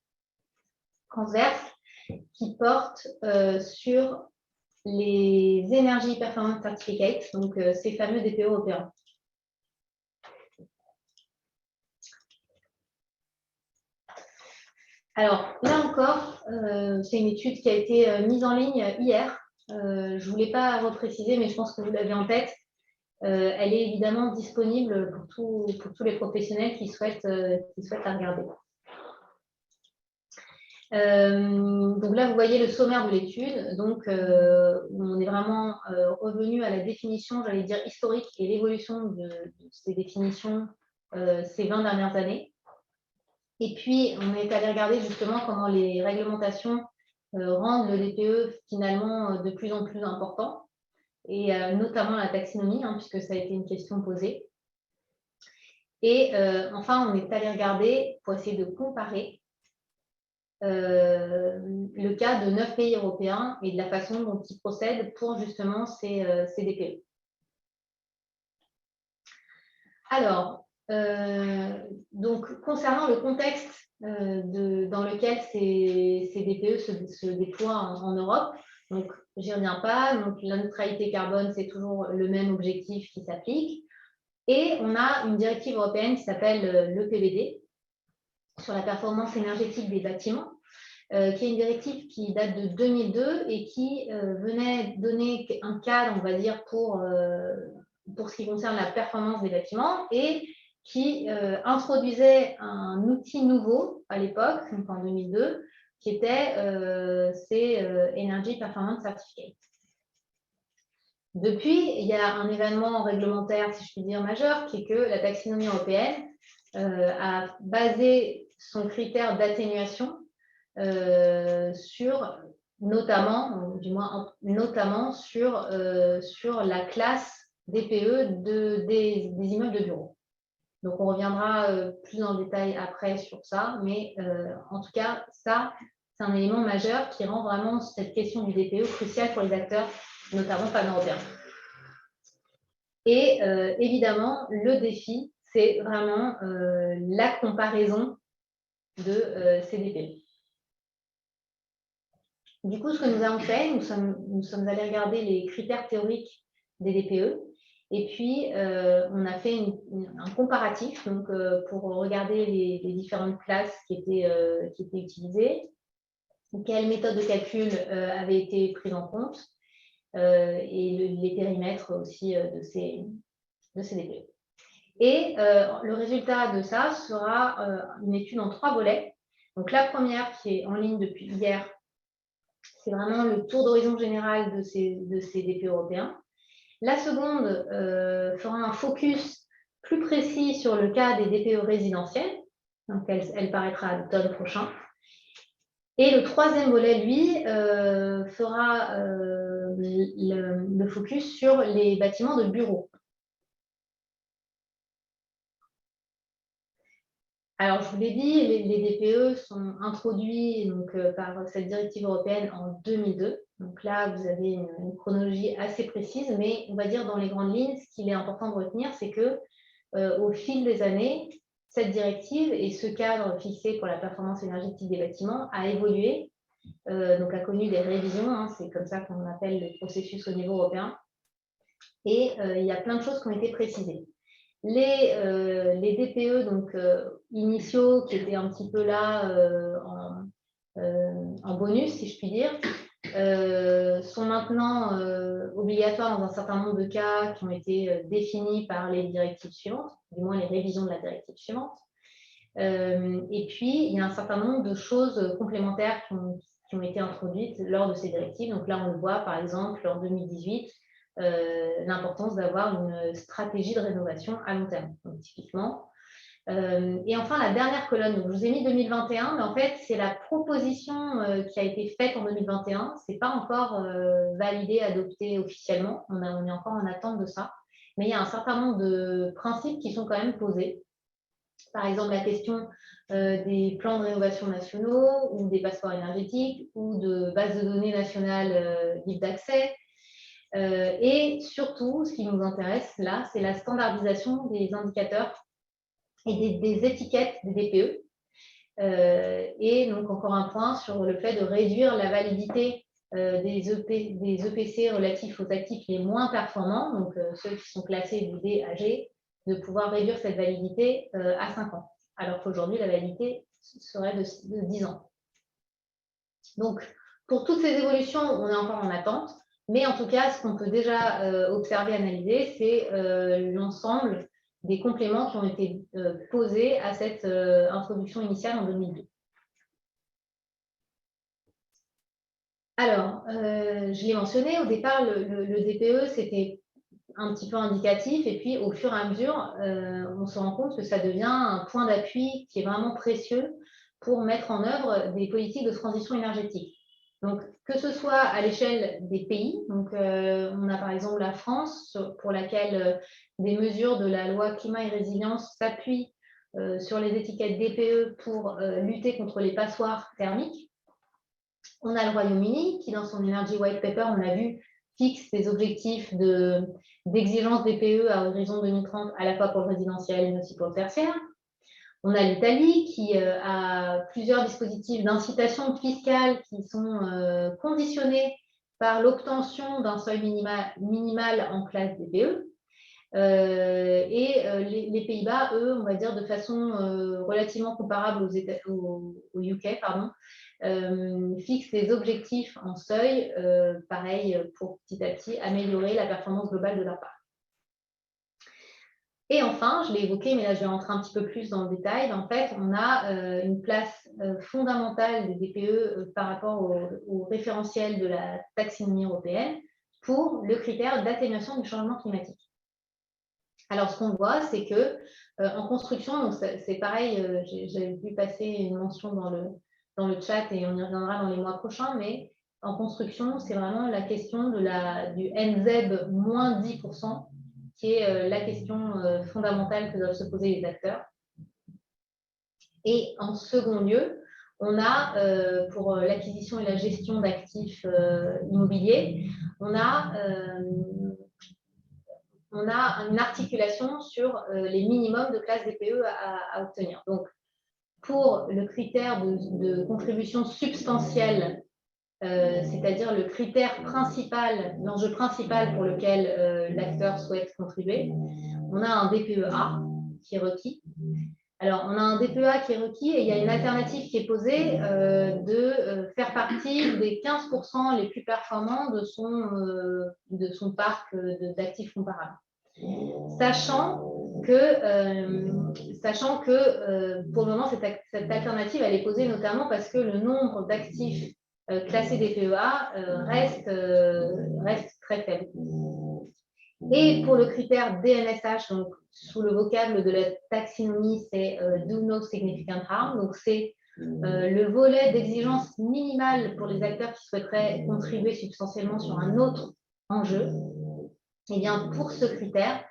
transverse qui porte sur les Energy Performance Certificates, donc ces fameux DPE européens. Alors, là encore, c'est une étude qui a été mise en ligne hier. Je ne voulais pas repréciser, mais je pense que vous l'avez en tête. Elle est évidemment disponible pour tous les professionnels qui souhaitent la regarder. Donc là, vous voyez le sommaire de l'étude. Donc, on est vraiment revenu à la définition, j'allais dire, historique et l'évolution de ces définitions ces 20 dernières années. Et puis, on est allé regarder justement comment les réglementations rendent le DPE finalement de plus en plus important, et notamment la taxinomie, puisque ça a été une question posée. Et enfin, on est allé regarder pour essayer de comparer le cas de 9 pays européens et de la façon dont ils procèdent pour justement ces DPE. Alors, donc concernant le contexte dans lequel ces DPE se déploient en Europe, donc j'y reviens pas, donc la neutralité carbone, c'est toujours le même objectif qui s'applique. Et on a une directive européenne qui s'appelle l'EPBD sur la performance énergétique des bâtiments, qui est une directive qui date de 2002 et qui venait donner un cadre, on va dire, pour ce qui concerne la performance des bâtiments et qui introduisait un outil nouveau à l'époque, donc en 2002, qui était ces Energy Performance Certificates. Depuis, il y a un événement réglementaire, si je puis dire, majeur, qui est que la taxinomie européenne a basé son critère d'atténuation sur notamment sur la classe DPE des immeubles de bureaux. Donc, on reviendra plus en détail après sur ça, mais en tout cas, ça, c'est un élément majeur qui rend vraiment cette question du DPE cruciale pour les acteurs, notamment pan-européens. Et évidemment, le défi, c'est vraiment la comparaison de ces DPE. Du coup, ce que nous avons fait, nous sommes allés regarder les critères théoriques des DPE et puis on a fait un comparatif donc, pour regarder les différentes classes qui étaient utilisées, quelles méthodes de calcul avaient été prises en compte et les périmètres aussi de ces DPE. Et le résultat de ça sera une étude en 3 volets. Donc la première qui est en ligne depuis hier, c'est vraiment le tour d'horizon général de ces DPE européens. La seconde fera un focus plus précis sur le cas des DPE résidentiels. Donc, elle paraîtra à l'automne prochain. Et le troisième volet, lui, fera le focus sur les bâtiments de bureaux. Alors, je vous l'ai dit, les DPE sont introduits donc, par cette directive européenne en 2002. Donc là, vous avez une chronologie assez précise, mais on va dire dans les grandes lignes, ce qu'il est important de retenir, c'est que au fil des années, cette directive et ce cadre fixé pour la performance énergétique des bâtiments a évolué donc a connu des révisions, hein, c'est comme ça qu'on appelle le processus au niveau européen. Et il y a plein de choses qui ont été précisées. Les DPE donc, initiaux qui étaient un petit peu là en bonus, si je puis dire, sont maintenant obligatoires dans un certain nombre de cas qui ont été définis par les directives suivantes, du moins les révisions de la directive suivante. Et puis, il y a un certain nombre de choses complémentaires qui ont été introduites lors de ces directives. Donc là, on le voit, par exemple, en 2018, l'importance d'avoir une stratégie de rénovation à long terme, donc, typiquement. Et enfin, la dernière colonne, donc je vous ai mis 2021, mais en fait, c'est la proposition qui a été faite en 2021. Ce n'est pas encore validé, adopté officiellement. On est encore en attente de ça. Mais il y a un certain nombre de principes qui sont quand même posés. Par exemple, la question des plans de rénovation nationaux ou des passeports énergétiques ou de bases de données nationales libres d'accès. Et surtout, ce qui nous intéresse là, c'est la standardisation des indicateurs et des étiquettes des DPE. Et donc, encore un point sur le fait de réduire la validité des EPC relatifs aux actifs les moins performants, donc ceux qui sont classés du D à G, de pouvoir réduire cette validité à 5 ans, alors qu'aujourd'hui, la validité serait de 10 ans. Donc, pour toutes ces évolutions, on est encore en attente, mais en tout cas, ce qu'on peut déjà observer, analyser, c'est l'ensemble des compléments qui ont été posés à cette introduction initiale en 2002. Alors, je l'ai mentionné, au départ, le DPE, c'était un petit peu indicatif, et puis au fur et à mesure, on se rend compte que ça devient un point d'appui qui est vraiment précieux pour mettre en œuvre des politiques de transition énergétique. Donc, que ce soit à l'échelle des pays, donc on a par exemple la France, pour laquelle des mesures de la loi climat et résilience s'appuient sur les étiquettes DPE pour lutter contre les passoires thermiques. On a le Royaume-Uni qui, dans son Energy White Paper, on l'a vu, fixe des objectifs d'exigence DPE à horizon 2030, à la fois pour le résidentiel mais aussi pour le tertiaire. On a l'Italie qui a plusieurs dispositifs d'incitation fiscale qui sont conditionnés par l'obtention d'un seuil minimal en classe DPE. Les Pays-Bas, eux, on va dire de façon relativement comparable au UK, pardon, fixent des objectifs en seuil, pareil, pour petit à petit améliorer la performance globale de leur parc. Et enfin, je l'ai évoqué, mais là je vais rentrer un petit peu plus dans le détail. En fait, on a une place fondamentale des DPE par rapport au référentiel de la taxonomie européenne pour le critère d'atténuation du changement climatique. Alors, ce qu'on voit, c'est que en construction, c'est pareil, j'ai vu passer une mention dans le chat et on y reviendra dans les mois prochains, mais en construction, c'est vraiment la question du NZEB moins 10%, qui est la question fondamentale que doivent se poser les acteurs. Et en second lieu, on a, pour l'acquisition et la gestion d'actifs immobiliers, on a une articulation sur les minimums de classe DPE à obtenir. Donc, pour le critère de contribution substantielle, c'est-à-dire le critère principal, l'enjeu principal pour lequel l'acteur souhaite contribuer, on a un DPE-A qui est requis. Alors, on a un DPE-A qui est requis et il y a une alternative qui est posée de faire partie des 15% les plus performants de son parc d'actifs comparables. Sachant que pour le moment, cette alternative, elle est posée notamment parce que le nombre d'actifs classés DPE-A reste très faible. Et pour le critère DNSH, donc sous le vocable de la taxonomie, c'est Do No Significant Harm, donc c'est le volet d'exigence minimale pour les acteurs qui souhaiteraient contribuer substantiellement sur un autre enjeu. Et bien pour ce critère,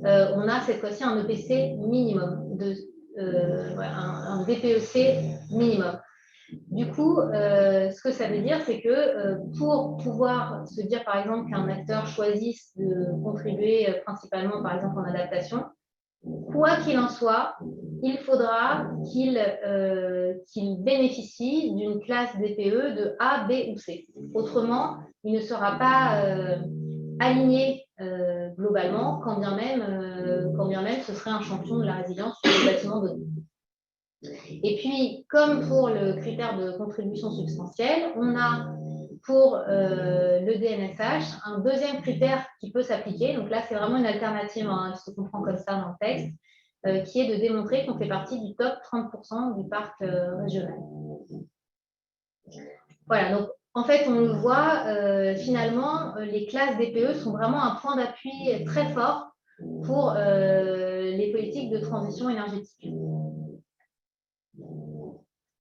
on a cette fois-ci un EPC minimum, un DPEC minimum. Du coup, ce que ça veut dire, c'est que pour pouvoir se dire, par exemple, qu'un acteur choisisse de contribuer principalement, par exemple, en adaptation, quoi qu'il en soit, il faudra qu'il bénéficie d'une classe DPE de A, B ou C. Autrement, il ne sera pas aligné globalement, quand bien même ce serait un champion de la résilience sur les bâtiments donnés. Et puis, comme pour le critère de contribution substantielle, on a pour le DNSH un deuxième critère qui peut s'appliquer. Donc là, c'est vraiment une alternative, hein, ce qu'on comprend comme ça dans le texte, qui est de démontrer qu'on fait partie du top 30% du parc régional. Voilà, donc en fait, on le voit, finalement, les classes DPE sont vraiment un point d'appui très fort pour les politiques de transition énergétique.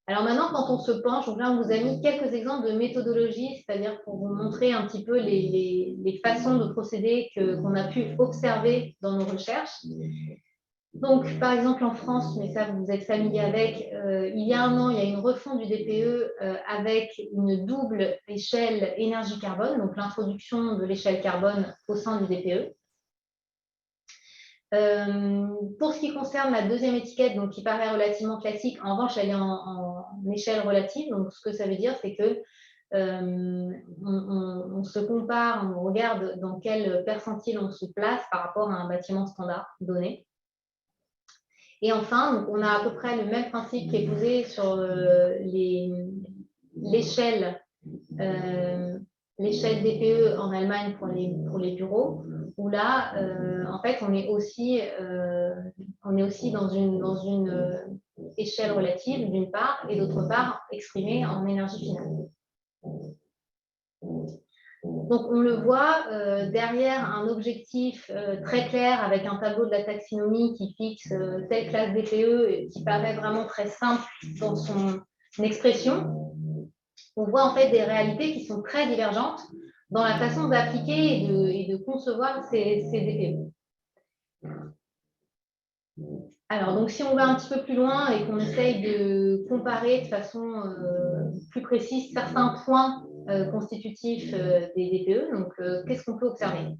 Alors maintenant, quand on se penche, donc là, on vous a mis quelques exemples de méthodologie, c'est-à-dire pour vous montrer un petit peu les façons de procéder qu'on a pu observer dans nos recherches. Donc, par exemple, en France, mais ça, vous êtes familier avec, il y a un an, il y a une refonte du DPE avec une double échelle énergie-carbone, donc l'introduction de l'échelle carbone au sein du DPE. Pour ce qui concerne la deuxième étiquette, donc qui paraît relativement classique, en revanche, elle est en échelle relative. Donc, ce que ça veut dire, c'est que on se compare, on regarde dans quel percentile on se place par rapport à un bâtiment standard donné. Et enfin, donc, on a à peu près le même principe qui est posé sur l'échelle DPE en Allemagne pour les bureaux, où là, en fait, on est aussi dans une échelle relative, d'une part, et d'autre part, exprimée en énergie finale. Donc, on le voit derrière un objectif très clair avec un tableau de la taxinomie qui fixe telle classe DPE qui paraît vraiment très simple dans son expression. On voit en fait des réalités qui sont très divergentes dans la façon d'appliquer et de concevoir ces DPE. Alors, donc, si on va un petit peu plus loin et qu'on essaye de comparer de façon plus précise certains points constitutifs des DPE, donc qu'est-ce qu'on peut observer?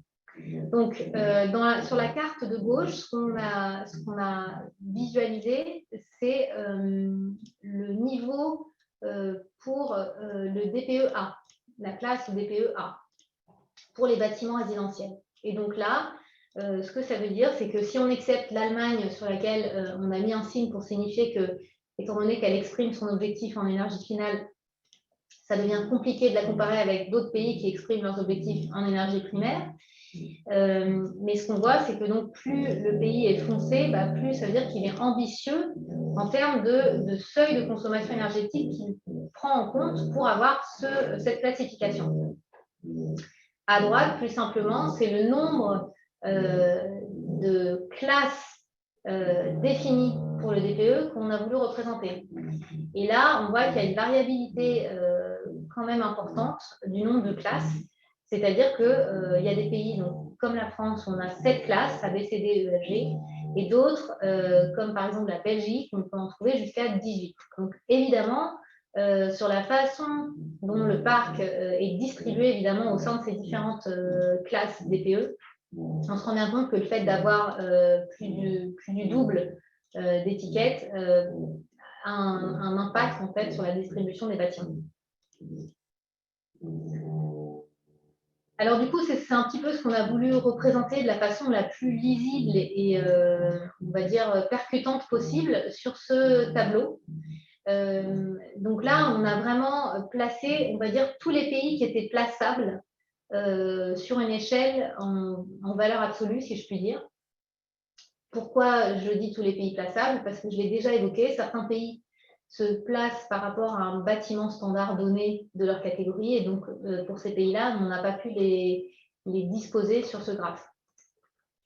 Donc, sur la carte de gauche, ce qu'on a visualisé, c'est le niveau pour le DPE A, la classe DPE A, pour les bâtiments résidentiels. Et donc là, ce que ça veut dire, c'est que si on accepte l'Allemagne sur laquelle on a mis un signe pour signifier que, étant donné qu'elle exprime son objectif en énergie finale, ça devient compliqué de la comparer avec d'autres pays qui expriment leurs objectifs en énergie primaire. Mais ce qu'on voit, c'est que donc plus le pays est foncé, plus ça veut dire qu'il est ambitieux en termes de seuil de consommation énergétique qu'il prend en compte pour avoir cette classification. À droite, plus simplement, c'est le nombre de classes définies pour le DPE qu'on a voulu représenter. Et là, on voit qu'il y a une variabilité quand même importante du nombre de classes. C'est-à-dire qu'il y a des pays, donc, comme la France, où on a 7 classes, A, B, C, D, E, F, G, et d'autres, comme par exemple la Belgique, on peut en trouver jusqu'à 18. Donc évidemment, sur la façon dont le parc est distribué évidemment au sein de ces différentes classes DPE, on se rend bien compte que le fait d'avoir plus du double d'étiquettes a un impact en fait sur la distribution des bâtiments. Alors du coup, c'est un petit peu ce qu'on a voulu représenter de la façon la plus lisible et on va dire percutante possible sur ce tableau. Donc là, on a vraiment placé, on va dire, tous les pays qui étaient plaçables sur une échelle en valeur absolue, si je puis dire. Pourquoi je dis tous les pays plaçables? Parce que je l'ai déjà évoqué, certains pays se placent par rapport à un bâtiment standard donné de leur catégorie, et donc pour ces pays-là, on n'a pas pu les disposer sur ce graphe.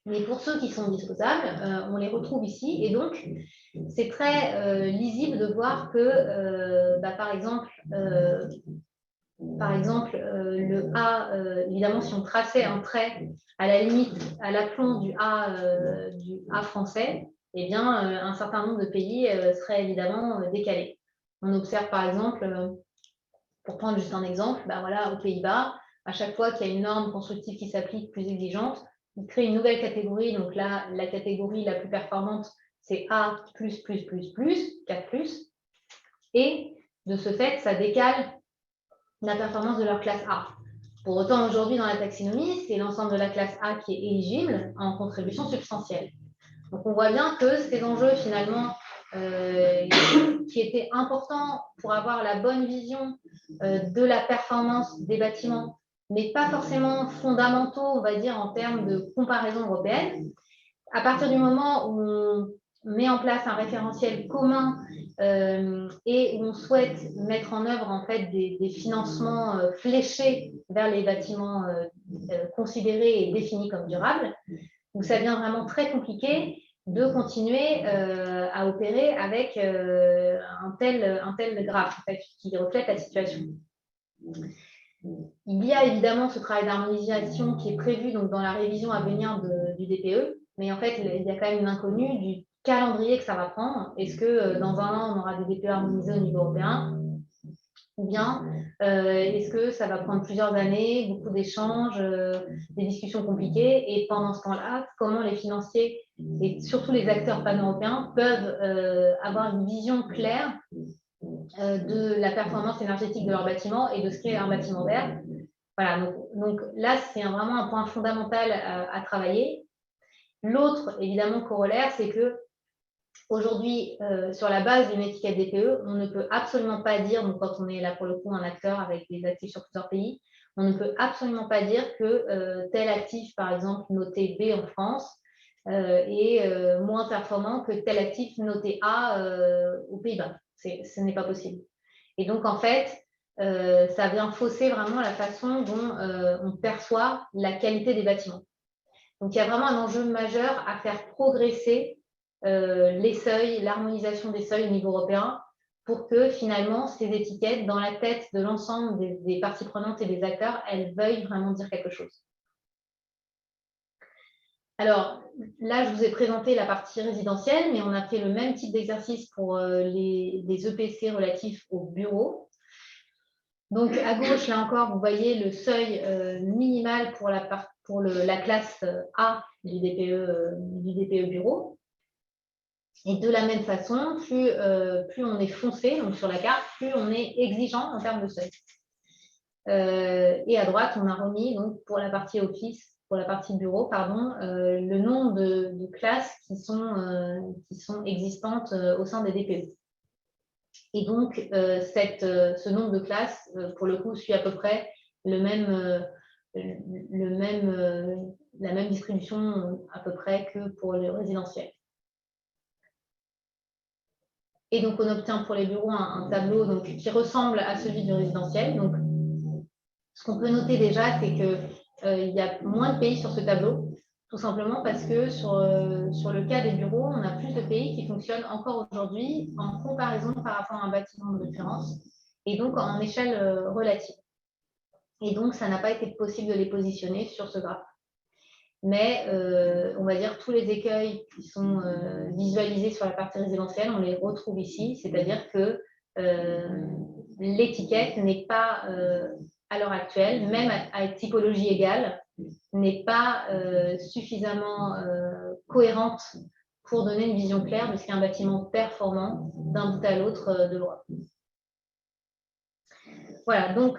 Mais pour ceux qui sont disposables, on les retrouve ici, et donc c'est très lisible de voir que, par exemple, le A, évidemment, si on traçait un trait à la limite, à l'aplomb du A français, eh bien, un certain nombre de pays seraient évidemment décalés. On observe par exemple, pour prendre juste un exemple, voilà, aux Pays-Bas, à chaque fois qu'il y a une norme constructive qui s'applique plus exigeante, il crée une nouvelle catégorie. Donc là, la catégorie la plus performante, c'est A++++, 4+, et de ce fait, ça décale la performance de leur classe A. Pour autant, aujourd'hui, dans la taxinomie, c'est l'ensemble de la classe A qui est éligible en contribution substantielle. Donc, on voit bien que ces enjeux, finalement, qui étaient importants pour avoir la bonne vision de la performance des bâtiments, mais pas forcément fondamentaux, on va dire, en termes de comparaison européenne, à partir du moment où on met en place un référentiel commun et où on souhaite mettre en œuvre en fait des financements fléchés vers les bâtiments considérés et définis comme durables, donc ça devient vraiment très compliqué de continuer à opérer avec un tel graphe en fait, qui reflète la situation. Il y a évidemment ce travail d'harmonisation qui est prévu donc, dans la révision à venir du DPE, mais en fait, il y a quand même une inconnue du calendrier que ça va prendre. Est-ce que dans un an, on aura des DPE harmonisés au niveau européen? Ou bien est-ce que ça va prendre plusieurs années, beaucoup d'échanges, des discussions compliquées, et pendant ce temps-là, comment les financiers et surtout les acteurs pan-européens peuvent avoir une vision claire de la performance énergétique de leur bâtiment et de ce qu'est un bâtiment vert. Voilà, donc là, c'est vraiment un point fondamental à travailler. L'autre, évidemment, corollaire, c'est que aujourd'hui, sur la base d'une étiquette DPE, on ne peut absolument pas dire, donc quand on est là pour le coup un acteur avec des actifs sur plusieurs pays, on ne peut absolument pas dire que tel actif, par exemple, noté B en France, est moins performant que tel actif noté A aux Pays-Bas. Ce n'est pas possible. Et donc, en fait, ça vient fausser vraiment la façon dont on perçoit la qualité des bâtiments. Donc, il y a vraiment un enjeu majeur à faire progresser les seuils, l'harmonisation des seuils au niveau européen pour que finalement ces étiquettes, dans la tête de l'ensemble des parties prenantes et des acteurs, elles veuillent vraiment dire quelque chose. Alors là, je vous ai présenté la partie résidentielle, mais on a fait le même type d'exercice pour les EPC relatifs aux bureaux. Donc à gauche, là encore, vous voyez le seuil minimal pour la classe A du DPE bureau. Et de la même façon, plus on est foncé donc sur la carte, plus on est exigeant en termes de seuil. Et à droite, on a remis donc, pour la partie office, pour la partie bureau, pardon, le nombre de classes qui sont existantes au sein des DPE. Et donc, ce nombre de classes, pour le coup, suit à peu près la même distribution à peu près que pour le résidentiel. Et donc, on obtient pour les bureaux un tableau donc, qui ressemble à celui du résidentiel. Donc, ce qu'on peut noter déjà, c'est qu'il y a moins de pays sur ce tableau, tout simplement parce que sur le cas des bureaux, on a plus de pays qui fonctionnent encore aujourd'hui en comparaison par rapport à un bâtiment de référence et donc en échelle relative. Et donc, ça n'a pas été possible de les positionner sur ce graphe. Mais on va dire tous les écueils qui sont visualisés sur la partie résidentielle, on les retrouve ici, c'est-à-dire que l'étiquette n'est pas, à l'heure actuelle, même à typologie égale, n'est pas suffisamment cohérente pour donner une vision claire de ce qu'est un bâtiment performant d'un bout à l'autre de l'Europe. Voilà, donc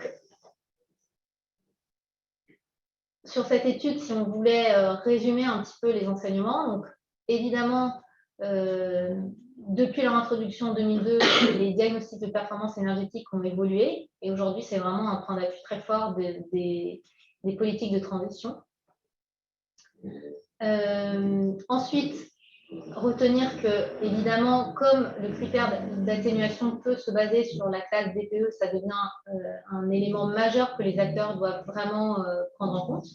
sur cette étude, si on voulait résumer un petit peu les enseignements, donc évidemment, depuis leur introduction en 2002, les diagnostics de performance énergétique ont évolué et aujourd'hui, c'est vraiment un point d'appui très fort des politiques de transition. Ensuite, retenir que, évidemment, comme le critère d'atténuation peut se baser sur la classe DPE, ça devient un élément majeur que les acteurs doivent vraiment prendre en compte.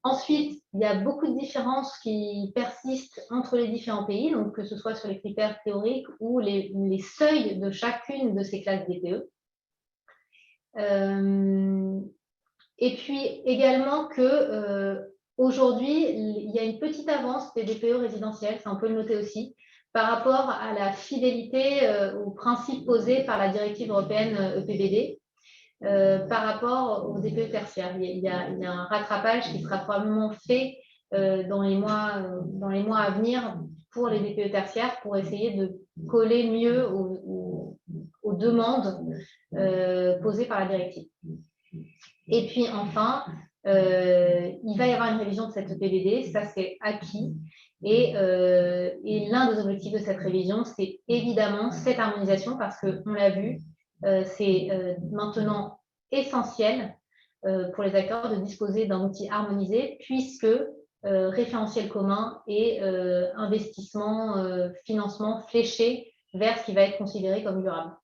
Ensuite, il y a beaucoup de différences qui persistent entre les différents pays, donc que ce soit sur les critères théoriques ou les seuils de chacune de ces classes DPE. Et puis également que aujourd'hui, il y a une petite avance des DPE résidentiels, ça on peut le noter aussi, par rapport à la fidélité aux principes posés par la directive européenne EPBD. Par rapport aux DPE tertiaires. Il y a un rattrapage qui sera probablement fait dans les mois à venir pour les DPE tertiaires pour essayer de coller mieux aux demandes posées par la directive. Et puis enfin, il va y avoir une révision de cette PVD, ça c'est acquis. Et l'un des objectifs de cette révision, c'est évidemment cette harmonisation parce qu'on l'a vu, c'est maintenant essentiel pour les acteurs de disposer d'un outil harmonisé puisque référentiel commun et investissement, financement fléché vers ce qui va être considéré comme durable.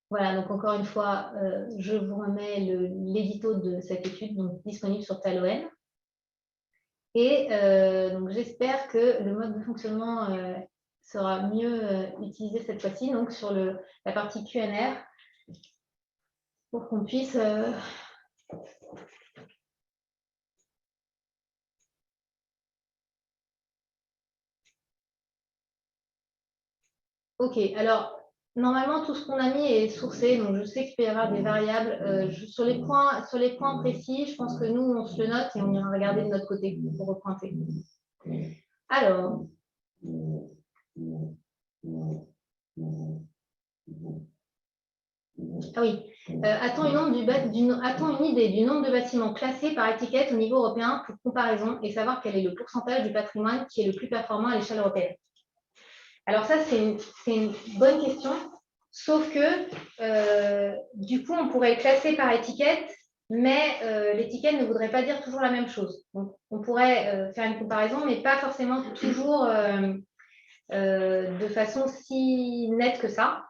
Voilà, donc encore une fois, je vous remets l'édito de cette étude donc, disponible sur Talon. Et donc j'espère que le mode de fonctionnement sera mieux utilisé cette fois-ci, donc sur la partie Q&R, pour qu'on puisse... Ok, alors... Normalement, tout ce qu'on a mis est sourcé, donc je sais qu'il peut y avoir des variables. Sur les points précis, je pense que nous, on se le note et on ira regarder de notre côté pour repointer. Alors, ah oui, a-t-on une idée du nombre de bâtiments classés par étiquette au niveau européen pour comparaison et savoir quel est le pourcentage du patrimoine qui est le plus performant à l'échelle européenne? Alors ça, c'est une bonne question, sauf que du coup, on pourrait le classer par étiquette, mais l'étiquette ne voudrait pas dire toujours la même chose. Donc, on pourrait faire une comparaison, mais pas forcément toujours de façon si nette que ça.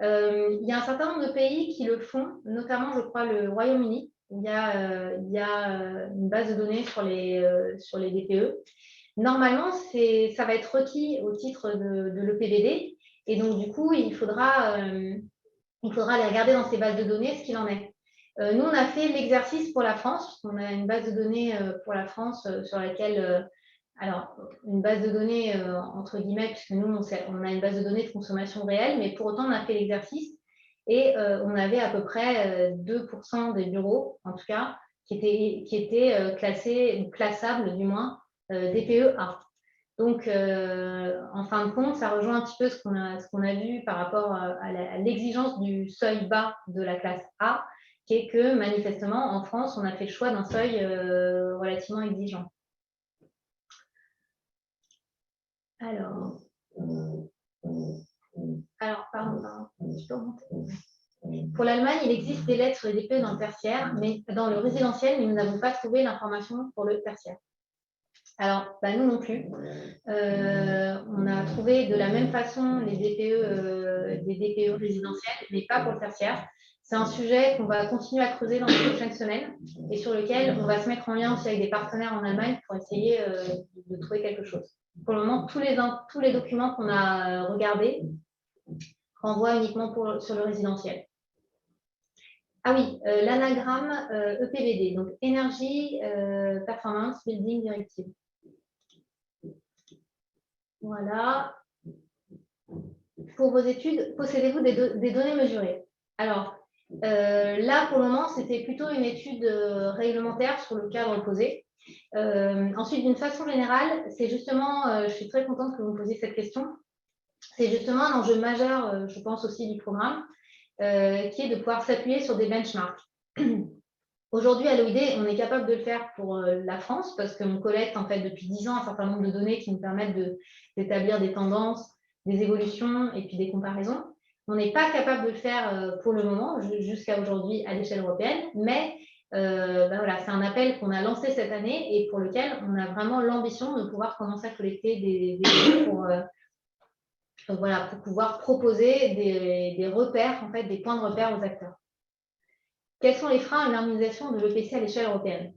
Il y a un certain nombre de pays qui le font, notamment, je crois, le Royaume-Uni. Il y a une base de données sur les DPE. Normalement, ça va être requis au titre de l'EPBD. Et donc, du coup, il faudra aller regarder dans ces bases de données ce qu'il en est. Nous, on a fait l'exercice pour la France. On a une base de données pour la France sur laquelle... alors, une base de données entre guillemets, puisque nous, on a une base de données de consommation réelle, mais pour autant, on a fait l'exercice et on avait à peu près 2% des bureaux, en tout cas, qui étaient classés, ou classables du moins, DPE A. Donc, en fin de compte, ça rejoint un petit peu ce qu'on a vu par rapport à l'exigence du seuil bas de la classe A, qui est que manifestement, en France, on a fait le choix d'un seuil relativement exigeant. Alors, pardon, je peux remonter. Pour l'Allemagne, il existe des lettres sur les DPE dans le tertiaire, mais dans le résidentiel, mais nous n'avons pas trouvé l'information pour le tertiaire. Alors, nous non plus. On a trouvé de la même façon des DPE résidentiels, mais pas pour le tertiaire. C'est un sujet qu'on va continuer à creuser dans les prochaines semaines et sur lequel on va se mettre en lien aussi avec des partenaires en Allemagne pour essayer de trouver quelque chose. Pour le moment, tous les documents qu'on a regardés renvoient uniquement sur le résidentiel. Ah oui, l'anagramme EPBD, donc Energy Performance Building Directive. Voilà. Pour vos études, possédez-vous des données mesurées? Alors, là, pour le moment, c'était plutôt une étude réglementaire sur le cadre posé. Ensuite, d'une façon générale, c'est justement, je suis très contente que vous me posiez cette question, c'est justement un enjeu majeur, je pense aussi du programme, qui est de pouvoir s'appuyer sur des benchmarks. Aujourd'hui, à l'OID, on est capable de le faire pour la France parce qu'on collecte en fait depuis 10 ans un certain nombre de données qui nous permettent d'établir des tendances, des évolutions et puis des comparaisons. On n'est pas capable de le faire pour le moment, jusqu'à aujourd'hui à l'échelle européenne, mais voilà, c'est un appel qu'on a lancé cette année et pour lequel on a vraiment l'ambition de pouvoir commencer à collecter des données pour pouvoir proposer des repères, en fait, des points de repère aux acteurs. Quels sont les freins à une harmonisation de l'EPC à l'échelle européenne?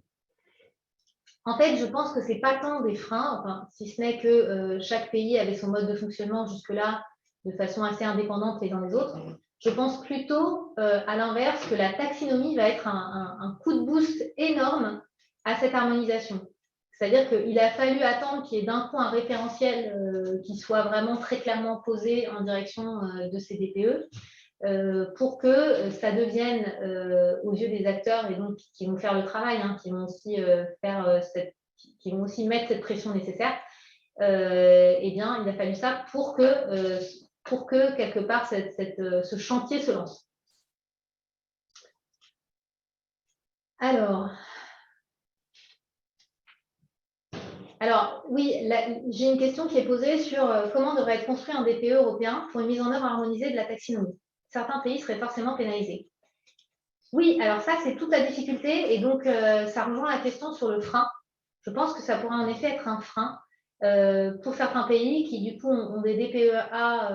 En fait, je pense que ce n'est pas tant des freins, enfin, si ce n'est que chaque pays avait son mode de fonctionnement jusque-là de façon assez indépendante les uns des autres. Je pense plutôt, à l'inverse, que la taxinomie va être un coup de boost énorme à cette harmonisation. C'est-à-dire qu'il a fallu attendre qu'il y ait d'un coup un référentiel qui soit vraiment très clairement posé en direction de ces DPE. Pour que ça devienne aux yeux des acteurs et donc qui vont faire le travail, qui vont aussi qui vont aussi mettre cette pression nécessaire, eh bien, il a fallu ça pour que quelque part, ce chantier se lance. Alors oui, j'ai une question qui est posée sur comment devrait être construit un DPE européen pour une mise en œuvre harmonisée de la taxinomie. Certains pays seraient forcément pénalisés. Oui, alors ça, c'est toute la difficulté et donc ça rejoint la question sur le frein. Je pense que ça pourrait en effet être un frein pour certains pays qui, du coup, ont des DPEA,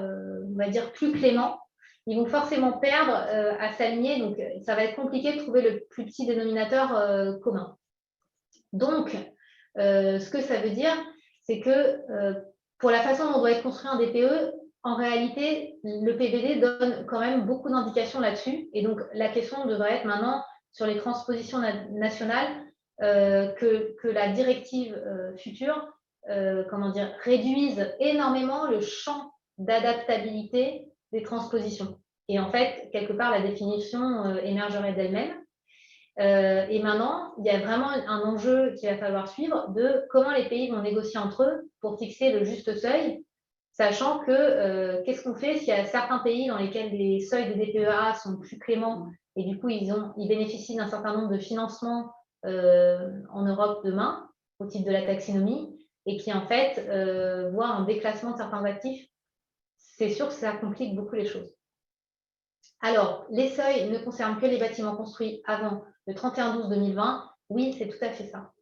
on va dire, plus cléments. Ils vont forcément perdre à s'aligner, donc ça va être compliqué de trouver le plus petit dénominateur commun. Donc, ce que ça veut dire, c'est que pour la façon dont doit être construit un DPE, en réalité, le PVD donne quand même beaucoup d'indications là-dessus. Et donc, la question devrait être maintenant sur les transpositions nationales que la directive future réduise énormément le champ d'adaptabilité des transpositions. Et en fait, quelque part, la définition émergerait d'elle-même. Et maintenant, il y a vraiment un enjeu qu'il va falloir suivre de comment les pays vont négocier entre eux pour fixer le juste seuil, sachant que qu'est-ce qu'on fait s'il y a certains pays dans lesquels les seuils de DPEA sont plus cléments et du coup, ils bénéficient d'un certain nombre de financements en Europe demain au titre de la taxinomie et qui en fait voient un déclassement de certains actifs. C'est sûr que ça complique beaucoup les choses. Alors, les seuils ne concernent que les bâtiments construits avant le 31/12/2020. Oui, c'est tout à fait ça.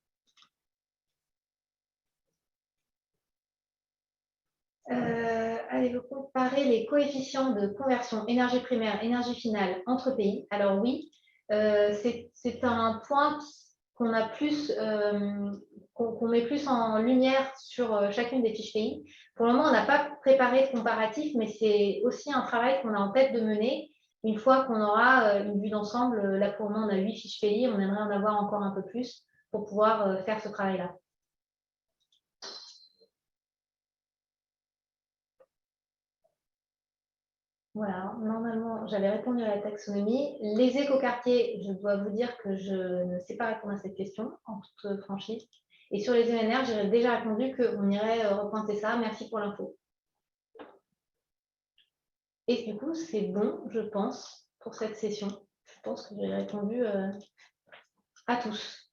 Allez-vous comparer les coefficients de conversion énergie primaire, énergie finale entre pays? Alors oui, c'est un point qu'on met plus en lumière sur chacune des fiches pays. Pour le moment, on n'a pas préparé de comparatif, mais c'est aussi un travail qu'on a en tête de mener. Une fois qu'on aura une vue d'ensemble, là pour le moment, on a 8 fiches pays, on aimerait en avoir encore un peu plus pour pouvoir faire ce travail-là. Voilà, normalement, j'avais répondu à la taxonomie. Les écoquartiers, je dois vous dire que je ne sais pas répondre à cette question, en toute franchise. Et sur les ENR, j'ai déjà répondu qu'on irait repointer ça. Merci pour l'info. Et du coup, c'est bon, je pense, pour cette session. Je pense que j'ai répondu à tous.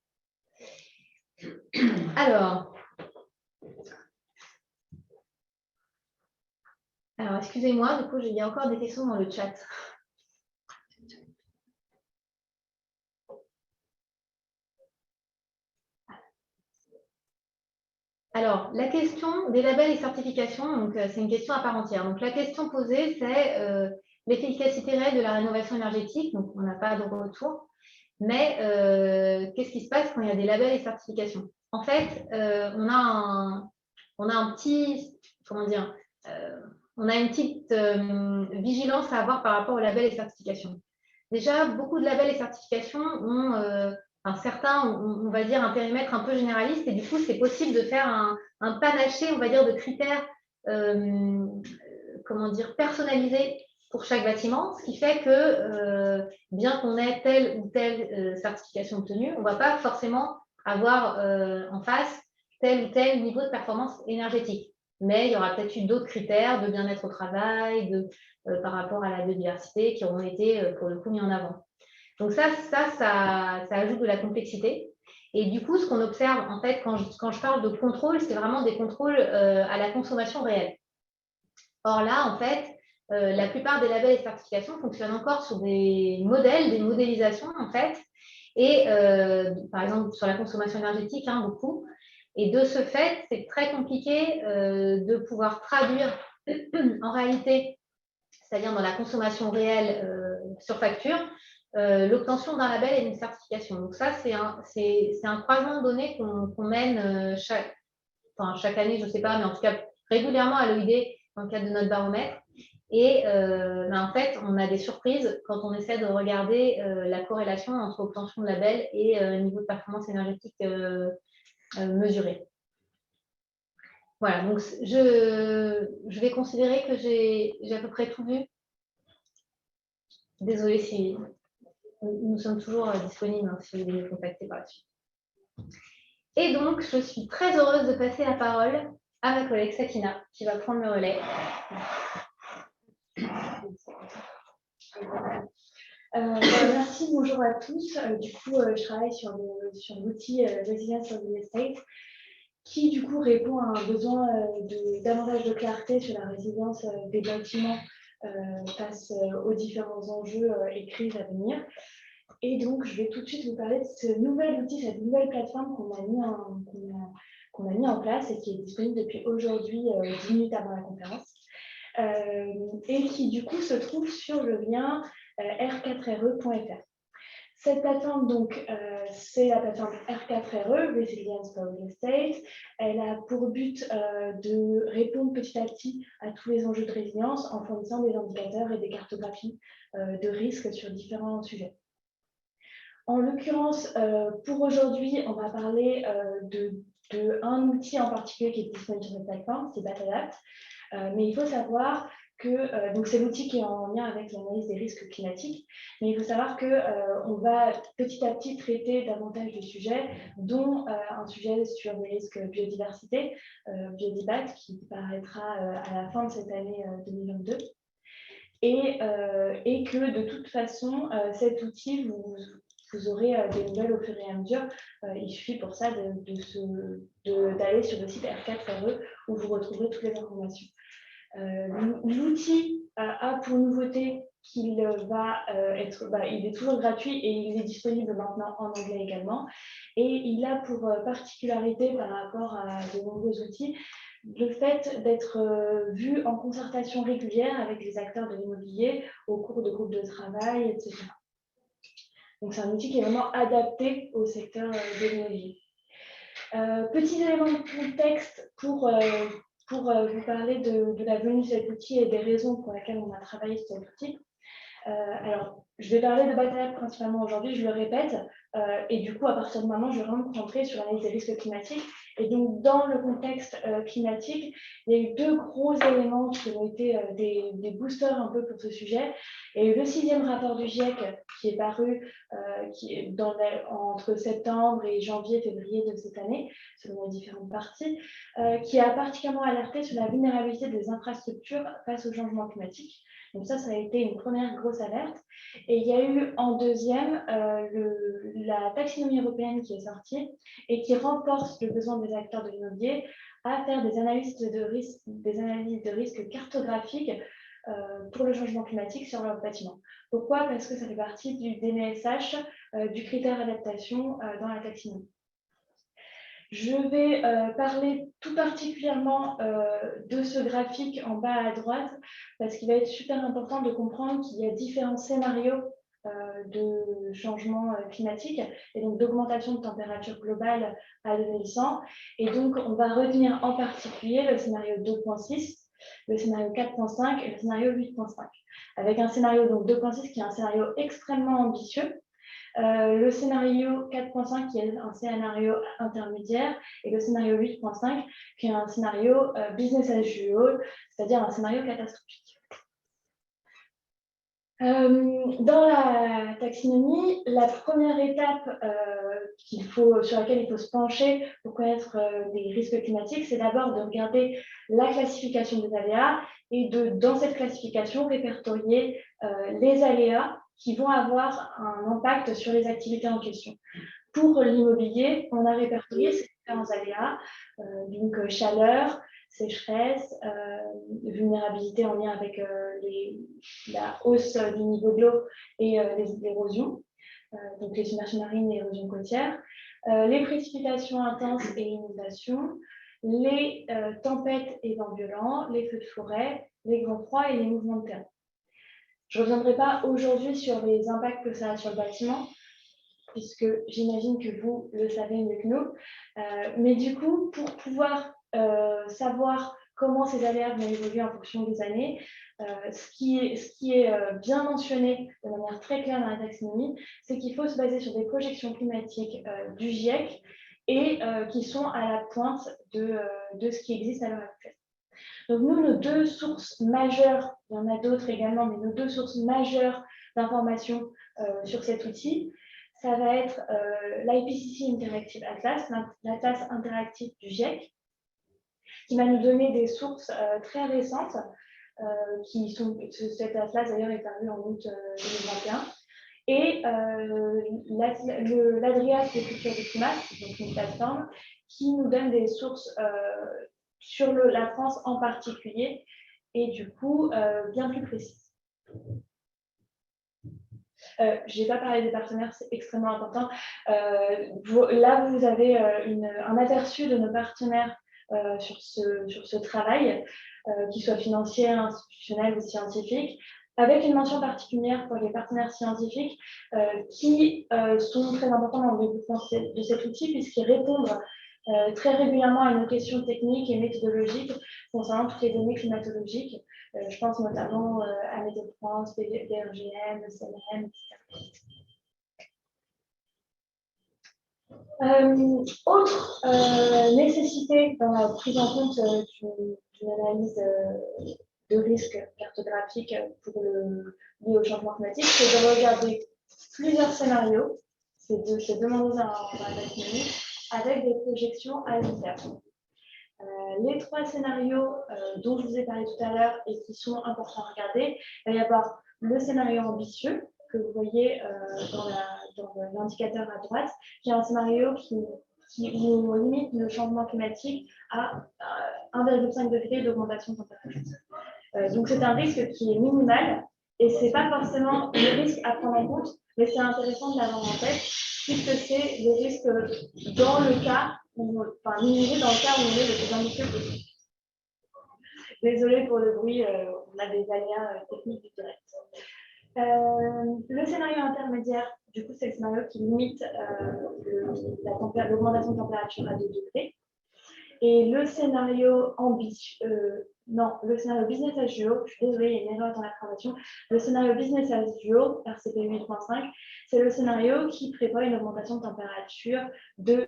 Alors, excusez-moi, du coup, il y a encore des questions dans le chat. Alors, la question des labels et certifications, c'est une question à part entière. Donc, la question posée, c'est l'efficacité réelle de la rénovation énergétique. Donc, on n'a pas de retour. Mais qu'est-ce qui se passe quand il y a des labels et certifications? En fait, on a un petit, comment dire, on a une petite vigilance à avoir par rapport aux labels et certifications. Déjà, beaucoup de labels et certifications ont certains, on va dire, un périmètre un peu généraliste et du coup, c'est possible de faire un panaché, on va dire, de critères personnalisés pour chaque bâtiment, ce qui fait que bien qu'on ait telle ou telle certification obtenue, on ne va pas forcément avoir en face tel ou tel niveau de performance énergétique. Mais il y aura peut-être eu d'autres critères de bien-être au travail, par rapport à la biodiversité qui auront été, pour le coup, mis en avant. Donc ça ajoute de la complexité. Et du coup, ce qu'on observe, en fait, quand je parle de contrôle, c'est vraiment des contrôles à la consommation réelle. Or là, en fait, la plupart des labels et certifications fonctionnent encore sur des modèles, des modélisations, en fait. Et par exemple, sur la consommation énergétique, beaucoup. Et de ce fait, c'est très compliqué de pouvoir traduire en réalité, c'est-à-dire dans la consommation réelle sur facture, l'obtention d'un label et d'une certification. Donc ça, c'est un croisement de données qu'on mène chaque année, je ne sais pas, mais en tout cas régulièrement à l'OID dans le cadre de notre baromètre. Et en fait, on a des surprises quand on essaie de regarder la corrélation entre obtention de label et niveau de performance énergétique mesuré. Voilà, donc je vais considérer que j'ai à peu près tout vu. Désolée si nous sommes toujours disponibles si vous voulez nous contacter par la suite. Et donc, je suis très heureuse de passer la parole à ma collègue Sakina, qui va prendre le relais. Merci, bonjour à tous. Je travaille sur l'outil Resilience of the Estate, qui du coup répond à un besoin davantage de clarté sur la résilience des bâtiments face aux différents enjeux et crises à venir. Et donc, je vais tout de suite vous parler de ce nouvel outil, cette nouvelle plateforme qu'on a mis en place et qui est disponible depuis aujourd'hui, 10 minutes avant la conférence, et qui du coup se trouve sur le lien r4re.fr. Cette plateforme, donc, c'est la plateforme R4RE, Resilience for Real Estate. Elle a pour but de répondre petit à petit à tous les enjeux de résilience en fournissant des indicateurs et des cartographies de risques sur différents sujets. En l'occurrence, pour aujourd'hui, on va parler d'un outil en particulier qui est disponible sur notre plateforme, c'est Batadapt. Mais il faut savoir que donc c'est l'outil qui est en lien avec l'analyse des risques climatiques, mais il faut savoir qu'on va petit à petit traiter davantage de sujets, dont un sujet sur les risques biodiversité, Biodibat, qui paraîtra à la fin de cette année 2022. Et que de toute façon, cet outil, vous aurez des nouvelles au fur et à mesure. Il suffit pour ça d'aller sur le site R4RE où vous retrouverez toutes les informations. L'outil a pour nouveauté qu'il il est toujours gratuit et il est disponible maintenant en anglais également. Et il a pour particularité par rapport à de nombreux outils le fait d'être vu en concertation régulière avec les acteurs de l'immobilier au cours de groupes de travail, etc. Donc c'est un outil qui est vraiment adapté au secteur de l'immobilier. Petits éléments de contexte pour vous parler de la venue de cet outil et des raisons pour lesquelles on a travaillé sur cet outil. Alors, je vais parler de Batadapt principalement aujourd'hui, je le répète, et du coup, à partir de maintenant, je vais vraiment me concentrer sur l'analyse des risques climatiques. Et donc, dans le contexte climatique, il y a eu deux gros éléments qui ont été des boosters un peu pour ce sujet. Et le 6e rapport du GIEC qui est paru entre septembre et janvier-février de cette année, selon les différentes parties, qui a particulièrement alerté sur la vulnérabilité des infrastructures face au changement climatique. Donc ça a été une première grosse alerte. Et il y a eu en deuxième la taxonomie européenne qui est sortie et qui renforce le besoin des acteurs de l'immobilier à faire des analyses de risques cartographiques pour le changement climatique sur leurs bâtiments. Pourquoi? Parce que ça fait partie du DNSH, du critère adaptation dans la taxonomie. Je vais parler tout particulièrement de ce graphique en bas à droite parce qu'il va être super important de comprendre qu'il y a différents scénarios de changement climatique et donc d'augmentation de température globale à 2100. Et donc, on va retenir en particulier le scénario 2.6, le scénario 4.5 et le scénario 8.5. Avec un scénario 2.6 qui est un scénario extrêmement ambitieux. Le scénario 4.5 qui est un scénario intermédiaire et le scénario 8.5 qui est un scénario business as usual, c'est-à-dire un scénario catastrophique. Dans la taxonomie, la première étape sur laquelle il faut se pencher pour connaître les risques climatiques, c'est d'abord de regarder la classification des aléas et dans cette classification, répertorier les aléas qui vont avoir un impact sur les activités en question. Pour l'immobilier, on a répertorié ces différents aléas, donc chaleur, sécheresse, vulnérabilité en lien avec la hausse du niveau de l'eau et l'érosion, donc les submersions marines et l'érosion côtière, les précipitations intenses et inondations, les tempêtes et vents violents, les feux de forêt, les grands froids et les mouvements de terrain. Je ne reviendrai pas aujourd'hui sur les impacts que ça a sur le bâtiment, puisque j'imagine que vous le savez mieux que nous. Mais du coup, pour pouvoir savoir comment ces aléas vont évoluer en fonction des années, ce qui est bien mentionné de manière très claire dans la taxonomie, c'est qu'il faut se baser sur des projections climatiques du GIEC et qui sont à la pointe de ce qui existe à l'heure actuelle. Donc nous, nos deux sources majeures, il y en a d'autres également, mais nos deux sources majeures d'informations sur cet outil, ça va être l'IPCC Interactive Atlas, l'atlas interactif du GIEC, qui va nous donner des sources très récentes, cet atlas d'ailleurs est paru en août 2021, et l'Adriac de culture du climat, donc une plateforme qui nous donne des sources sur la France en particulier, et du coup bien plus précises. Je n'ai pas parlé des partenaires, c'est extrêmement important. Là, vous avez un aperçu de nos partenaires sur ce travail, qu'il soit financier, institutionnel ou scientifique, avec une mention particulière pour les partenaires scientifiques qui sont très importants dans le développement de cet outil, puisqu'ils répondent très régulièrement à nos questions techniques et méthodologiques concernant toutes les données climatologiques. Je pense notamment à Météo France, DRGM, CNM, etc. Autre nécessité dans la prise en compte d'une analyse de risque cartographique lié au changement climatique, c'est de regarder plusieurs scénarios, c'est demander dans la minute, avec des projections à long terme. Les 3 scénarios dont je vous ai parlé tout à l'heure et qui sont importants à regarder, il va y avoir le scénario ambitieux que vous voyez dans l'indicateur à droite, qui est un scénario qui nous limite le changement climatique à 1,5 degré d'augmentation de température. Donc c'est un risque qui est minimal et ce n'est pas forcément le risque à prendre en compte, mais c'est intéressant de l'avoir en tête puisque c'est le risque dans le cas minimisé dans le cas où on est le plus ambitieux possible. Désolée pour le bruit, on a des aléas techniques du direct. Le scénario intermédiaire, du coup, c'est le scénario qui limite l'augmentation de température à 2 degrés. Et le scénario le scénario business as usual, je suis désolée, il y a une erreur dans la présentation. Le scénario business as usual, RCP 8.5, c'est le scénario qui prévoit une augmentation de température de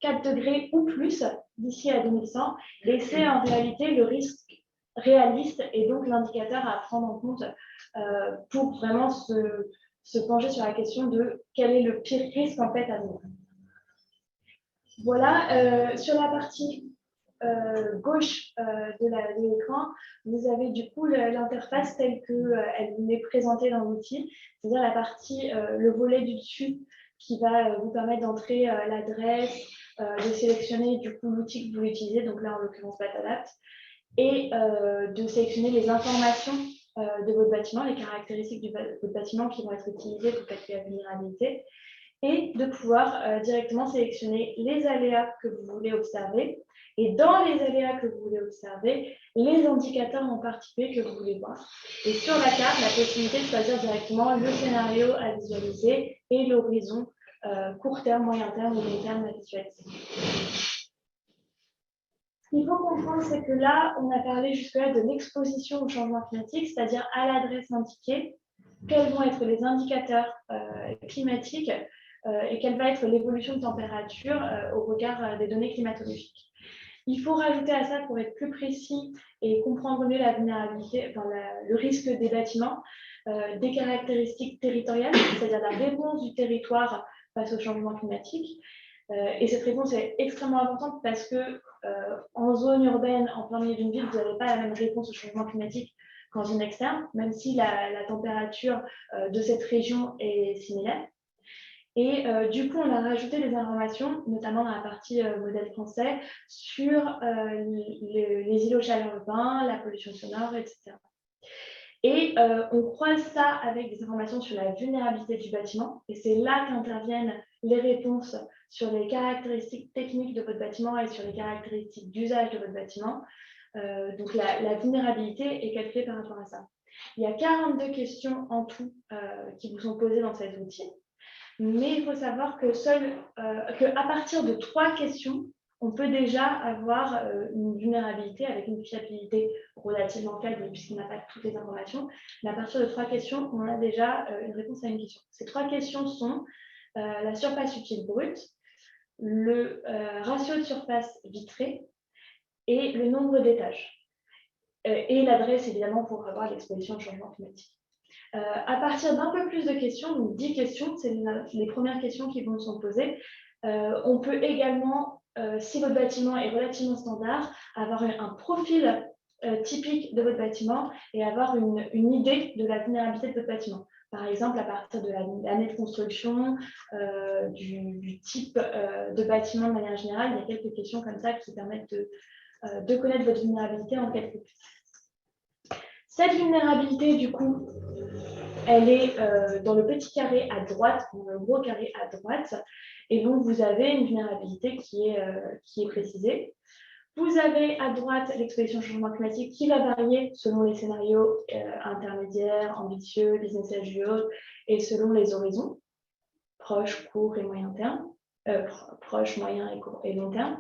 4 degrés ou plus d'ici à 2100. Et c'est en réalité le risque réaliste et donc l'indicateur à prendre en compte pour vraiment se pencher sur la question de quel est le pire risque en fait à venir. Voilà, sur la partie gauche de l'écran, vous avez du coup l'interface telle qu'elle vous est présentée dans l'outil, c'est-à-dire la partie, le volet du dessus qui va vous permettre d'entrer l'adresse, de sélectionner du coup l'outil que vous voulez utiliser, donc là en l'occurrence Batadapt, et de sélectionner les informations de votre bâtiment, les caractéristiques de votre bâtiment qui vont être utilisées pour calculer la vulnérabilité, et de pouvoir directement sélectionner les aléas que vous voulez observer. Et dans les aléas que vous voulez observer, les indicateurs en particulier que vous voulez voir. Et sur la carte, la possibilité de choisir directement le scénario à visualiser et l'horizon court terme, moyen terme ou long terme à visualiser. Ce qu'il faut comprendre, c'est que là, on a parlé jusque-là de l'exposition au changement climatique, c'est-à-dire à l'adresse indiquée, quels vont être les indicateurs climatiques et quelle va être l'évolution de température au regard des données climatologiques. Il faut rajouter à ça, pour être plus précis et comprendre mieux la vulnérabilité, le risque des bâtiments, des caractéristiques territoriales, c'est-à-dire la réponse du territoire face au changement climatique. Et cette réponse est extrêmement importante parce que en zone urbaine, en plein milieu d'une ville, vous n'avez pas la même réponse au changement climatique qu'en zone externe, même si la température de cette région est similaire. Et du coup, on a rajouté des informations, notamment dans la partie modèle français, sur les îlots chaleur urbains, la pollution sonore, etc. Et on croise ça avec des informations sur la vulnérabilité du bâtiment. Et c'est là qu'interviennent les réponses sur les caractéristiques techniques de votre bâtiment et sur les caractéristiques d'usage de votre bâtiment. Donc la vulnérabilité est calculée par rapport à ça. Il y a 42 questions en tout qui vous sont posées dans cet outil. Mais il faut savoir qu'à partir de 3 questions, on peut déjà avoir une vulnérabilité avec une fiabilité relativement faible puisqu'on n'a pas toutes les informations. Mais à partir de 3 questions, on a déjà une réponse à une question. Ces 3 questions sont la surface utile brute, le ratio de surface vitrée et le nombre d'étages. Et l'adresse, évidemment, pour avoir l'exposition au changement climatique. À partir d'un peu plus de questions, donc 10 questions, c'est les premières questions qui vont se poser, on peut également, si votre bâtiment est relativement standard, avoir un profil typique de votre bâtiment et avoir une idée de la vulnérabilité de votre bâtiment. Par exemple, à partir de l'année de construction, du type de bâtiment de manière générale, il y a quelques questions comme ça qui permettent de connaître votre vulnérabilité en quelques minutes. Cette vulnérabilité, du coup, elle est dans le petit carré à droite, dans le gros carré à droite, et donc vous avez une vulnérabilité qui est précisée. Vous avez à droite l'exposition au changement climatique qui va varier selon les scénarios intermédiaires, ambitieux, business as usual, et selon les horizons, proche, court et moyen terme, proche, moyen et long terme.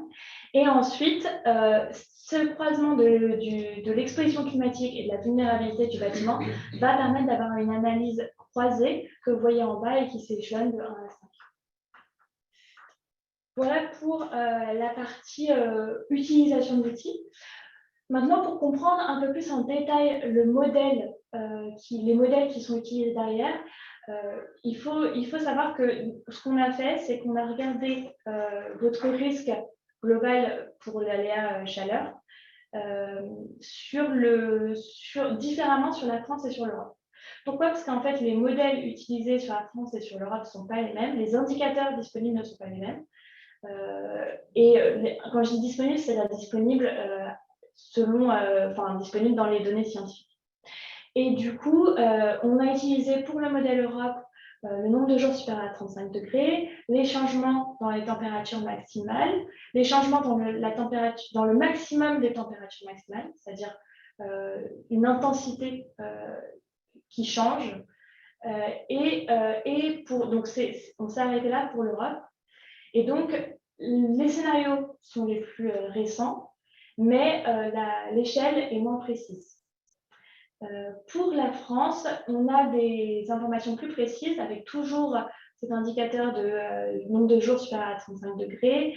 Et ensuite, ce croisement de l'exposition climatique et de la vulnérabilité du bâtiment va permettre d'avoir une analyse croisée que vous voyez en bas et qui s'échelonne de 1 à 5. Voilà pour la partie utilisation d'outils. Maintenant, pour comprendre un peu plus en détail les modèles qui sont utilisés derrière, il faut savoir que ce qu'on a fait, c'est qu'on a regardé votre risque global pour l'aléa chaleur différemment sur la France et sur l'Europe. Pourquoi? Parce qu'en fait, les modèles utilisés sur la France et sur l'Europe ne sont pas les mêmes, les indicateurs disponibles ne sont pas les mêmes. Quand je dis disponible, c'est-à-dire disponible disponible dans les données scientifiques. Et du coup, on a utilisé pour le modèle Europe le nombre de jours supérieur à 35 degrés, les changements dans les températures maximales, les changements dans le maximum des températures maximales, c'est-à-dire une intensité qui change. Donc on s'est arrêté là pour l'Europe. Et donc, les scénarios sont les plus récents, mais l'échelle est moins précise. Pour la France, on a des informations plus précises avec toujours cet indicateur de nombre de jours supérieur à 35 degrés,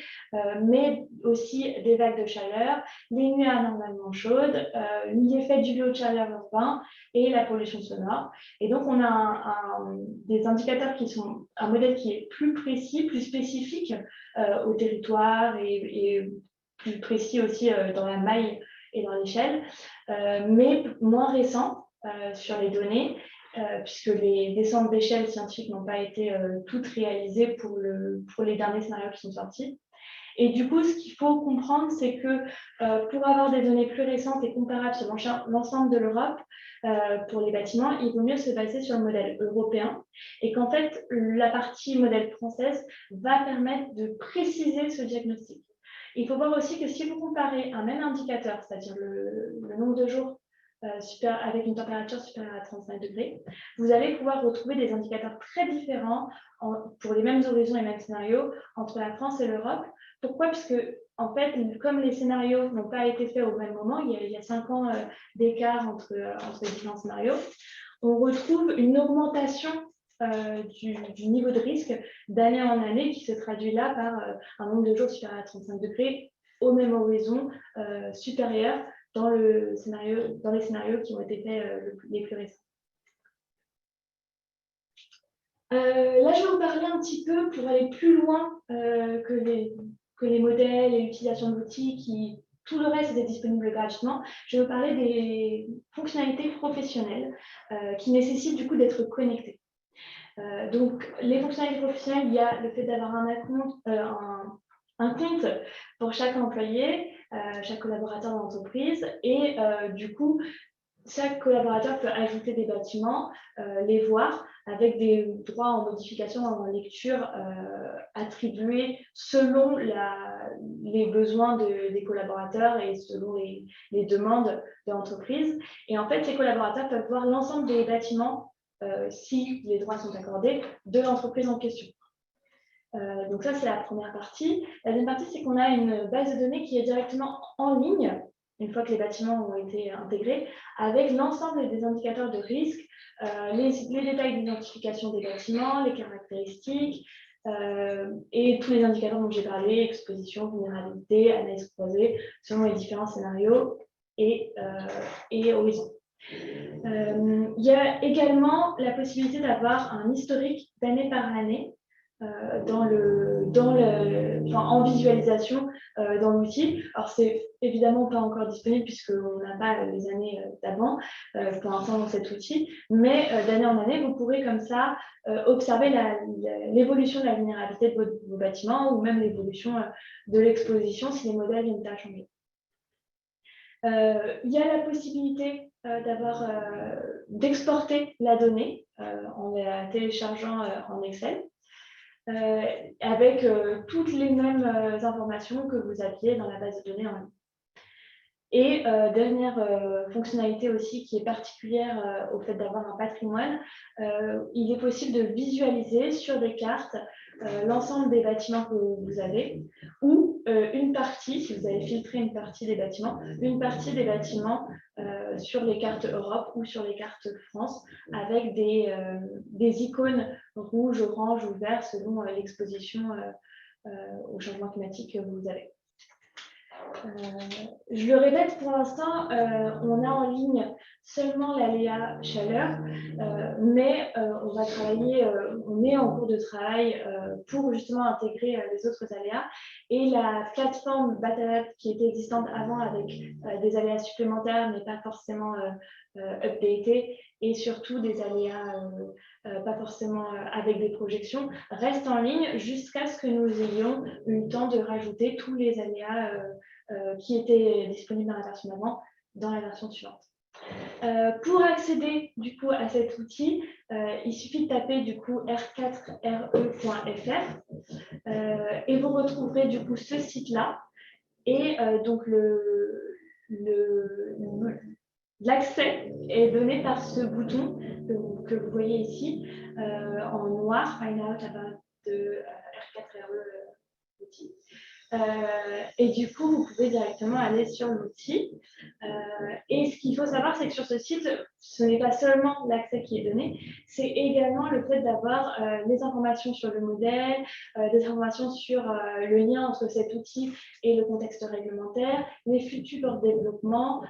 mais aussi des vagues de chaleur, les nuits anormalement chaudes, l'effet du lot de chaleur urbain et la pollution sonore. Et donc, on a des indicateurs qui sont un modèle qui est plus précis, plus spécifique au territoire et plus précis aussi dans la maille et dans l'échelle, mais moins récent sur les données, puisque les descentes d'échelle scientifiques n'ont pas été toutes réalisées pour les derniers scénarios qui sont sortis. Et du coup, ce qu'il faut comprendre, c'est que pour avoir des données plus récentes et comparables sur l'ensemble de l'Europe, pour les bâtiments, il vaut mieux se baser sur le modèle européen et qu'en fait, la partie modèle française va permettre de préciser ce diagnostic. Il faut voir aussi que si vous comparez un même indicateur, c'est-à-dire le nombre de jours avec une température supérieure à 35 degrés, vous allez pouvoir retrouver des indicateurs très différents pour les mêmes horizons et mêmes scénarios entre la France et l'Europe. Pourquoi? Parce que, en fait, comme les scénarios n'ont pas été faits au même moment, il y a 5 ans d'écart entre les différents scénarios, on retrouve une augmentation du niveau de risque d'année en année qui se traduit là par un nombre de jours supérieur à 35 degrés au même horizon supérieur dans les scénarios qui ont été faits les plus récents. Là, je vais vous parler un petit peu pour aller plus loin que les modèles et l'utilisation d'outils tout le reste est disponible gratuitement. Je vais vous parler des fonctionnalités professionnelles qui nécessitent du coup d'être connectées. Donc, les fonctionnalités professionnelles, il y a le fait d'avoir un compte pour chaque employé, chaque collaborateur de l'entreprise, et du coup, chaque collaborateur peut ajouter des bâtiments, les voir, avec des droits en modification, en lecture attribués selon les besoins des collaborateurs et selon les demandes de l'entreprise. Et en fait, ces collaborateurs peuvent voir l'ensemble des bâtiments si les droits sont accordés, de l'entreprise en question. Donc ça, c'est la première partie. La deuxième partie, c'est qu'on a une base de données qui est directement en ligne, une fois que les bâtiments ont été intégrés, avec l'ensemble des indicateurs de risque, les détails d'identification des bâtiments, les caractéristiques, et tous les indicateurs dont j'ai parlé, exposition, vulnérabilité, analyse croisée, selon les différents scénarios et horizons. Il y a également la possibilité d'avoir un historique d'année par année en visualisation dans l'outil. Alors, c'est évidemment pas encore disponible puisqu'on n'a pas les années d'avant pour l'instant dans cet outil, mais d'année en année, vous pourrez comme ça observer l'évolution de la vulnérabilité de vos bâtiments ou même l'évolution de l'exposition si les modèles viennent à changer. Il y a la possibilité d'exporter la donnée en la téléchargeant en Excel. Avec toutes les mêmes informations que vous aviez dans la base de données en ligne. Et dernière fonctionnalité aussi qui est particulière au fait d'avoir un patrimoine, il est possible de visualiser sur des cartes l'ensemble des bâtiments que vous avez ou une partie, si vous avez filtré une partie des bâtiments, sur les cartes Europe ou sur les cartes France avec des icônes rouge, orange ou vert selon l'exposition au changement climatique que vous avez. Je le répète, pour l'instant, on a en ligne seulement l'aléa chaleur, mais on va travailler, on est en cours de travail pour justement intégrer les autres aléas. Et la plateforme Batalab qui était existante avant avec des aléas supplémentaires n'est pas forcément updatée et surtout des aléas pas forcément avec des projections, reste en ligne jusqu'à ce que nous ayons eu le temps de rajouter tous les aléas qui étaient disponibles dans la version d'avant, dans la version suivante. Pour accéder du coup à cet outil, il suffit de taper du coup r4re.fr et vous retrouverez du coup ce site-là et donc l'accès est donné par ce bouton que vous voyez ici en noir, Find out about de R4RE outil. Et du coup, vous pouvez directement aller sur l'outil. Et ce qu'il faut savoir, c'est que sur ce site, ce n'est pas seulement l'accès qui est donné, c'est également le fait d'avoir des informations sur le modèle, des informations sur le lien entre cet outil et le contexte réglementaire, les futurs développements,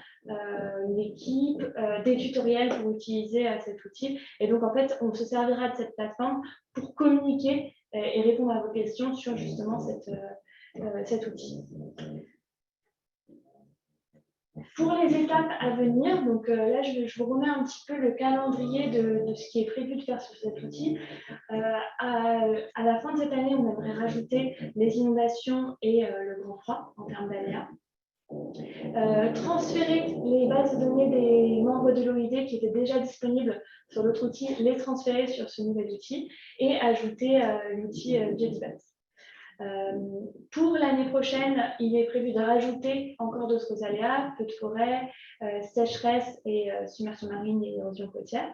l'équipe, des tutoriels pour utiliser cet outil. Et donc, en fait, on se servira de cette plateforme pour communiquer et répondre à vos questions sur justement cet outil. Pour les étapes à venir, donc là je vous remets un petit peu le calendrier de ce qui est prévu de faire sur cet outil. À la fin de cette année, on aimerait rajouter les inondations et le grand froid en termes d'aléas. Transférer les bases de données des membres de l'OID qui étaient déjà disponibles sur l'autre outil, les transférer sur ce nouvel outil et ajouter l'outil Biodibat. Pour l'année prochaine, il est prévu de rajouter encore d'autres aléas, feux de forêt, sécheresse et submersion marine et érosion côtière.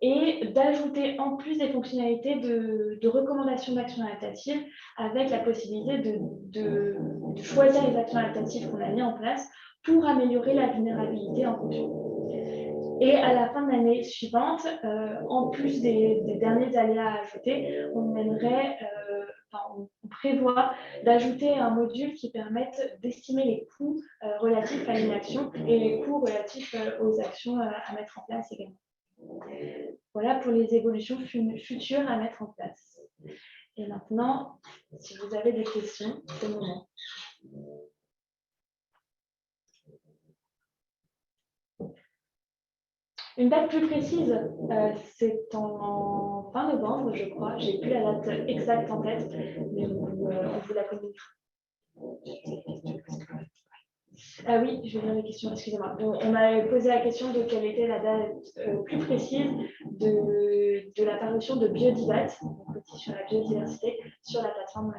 Et d'ajouter en plus des fonctionnalités de recommandation d'actions adaptatives avec la possibilité de choisir les actions adaptatives qu'on a mis en place pour améliorer la vulnérabilité en fonction. Et à la fin de l'année suivante, en plus des derniers aléas à ajouter, on prévoit d'ajouter un module qui permette d'estimer les coûts relatifs à une action et les coûts relatifs aux actions à mettre en place également. Voilà pour les évolutions futures à mettre en place. Et maintenant, si vous avez des questions, c'est le moment. Une date plus précise, c'est en fin novembre, je crois. Je n'ai plus la date exacte en tête, mais on vous la communiquera. Ah oui, je vais lire les questions, excusez-moi. On m'a posé la question de quelle était la date plus précise de la parution de Biodibat, outil sur la biodiversité, sur la plateforme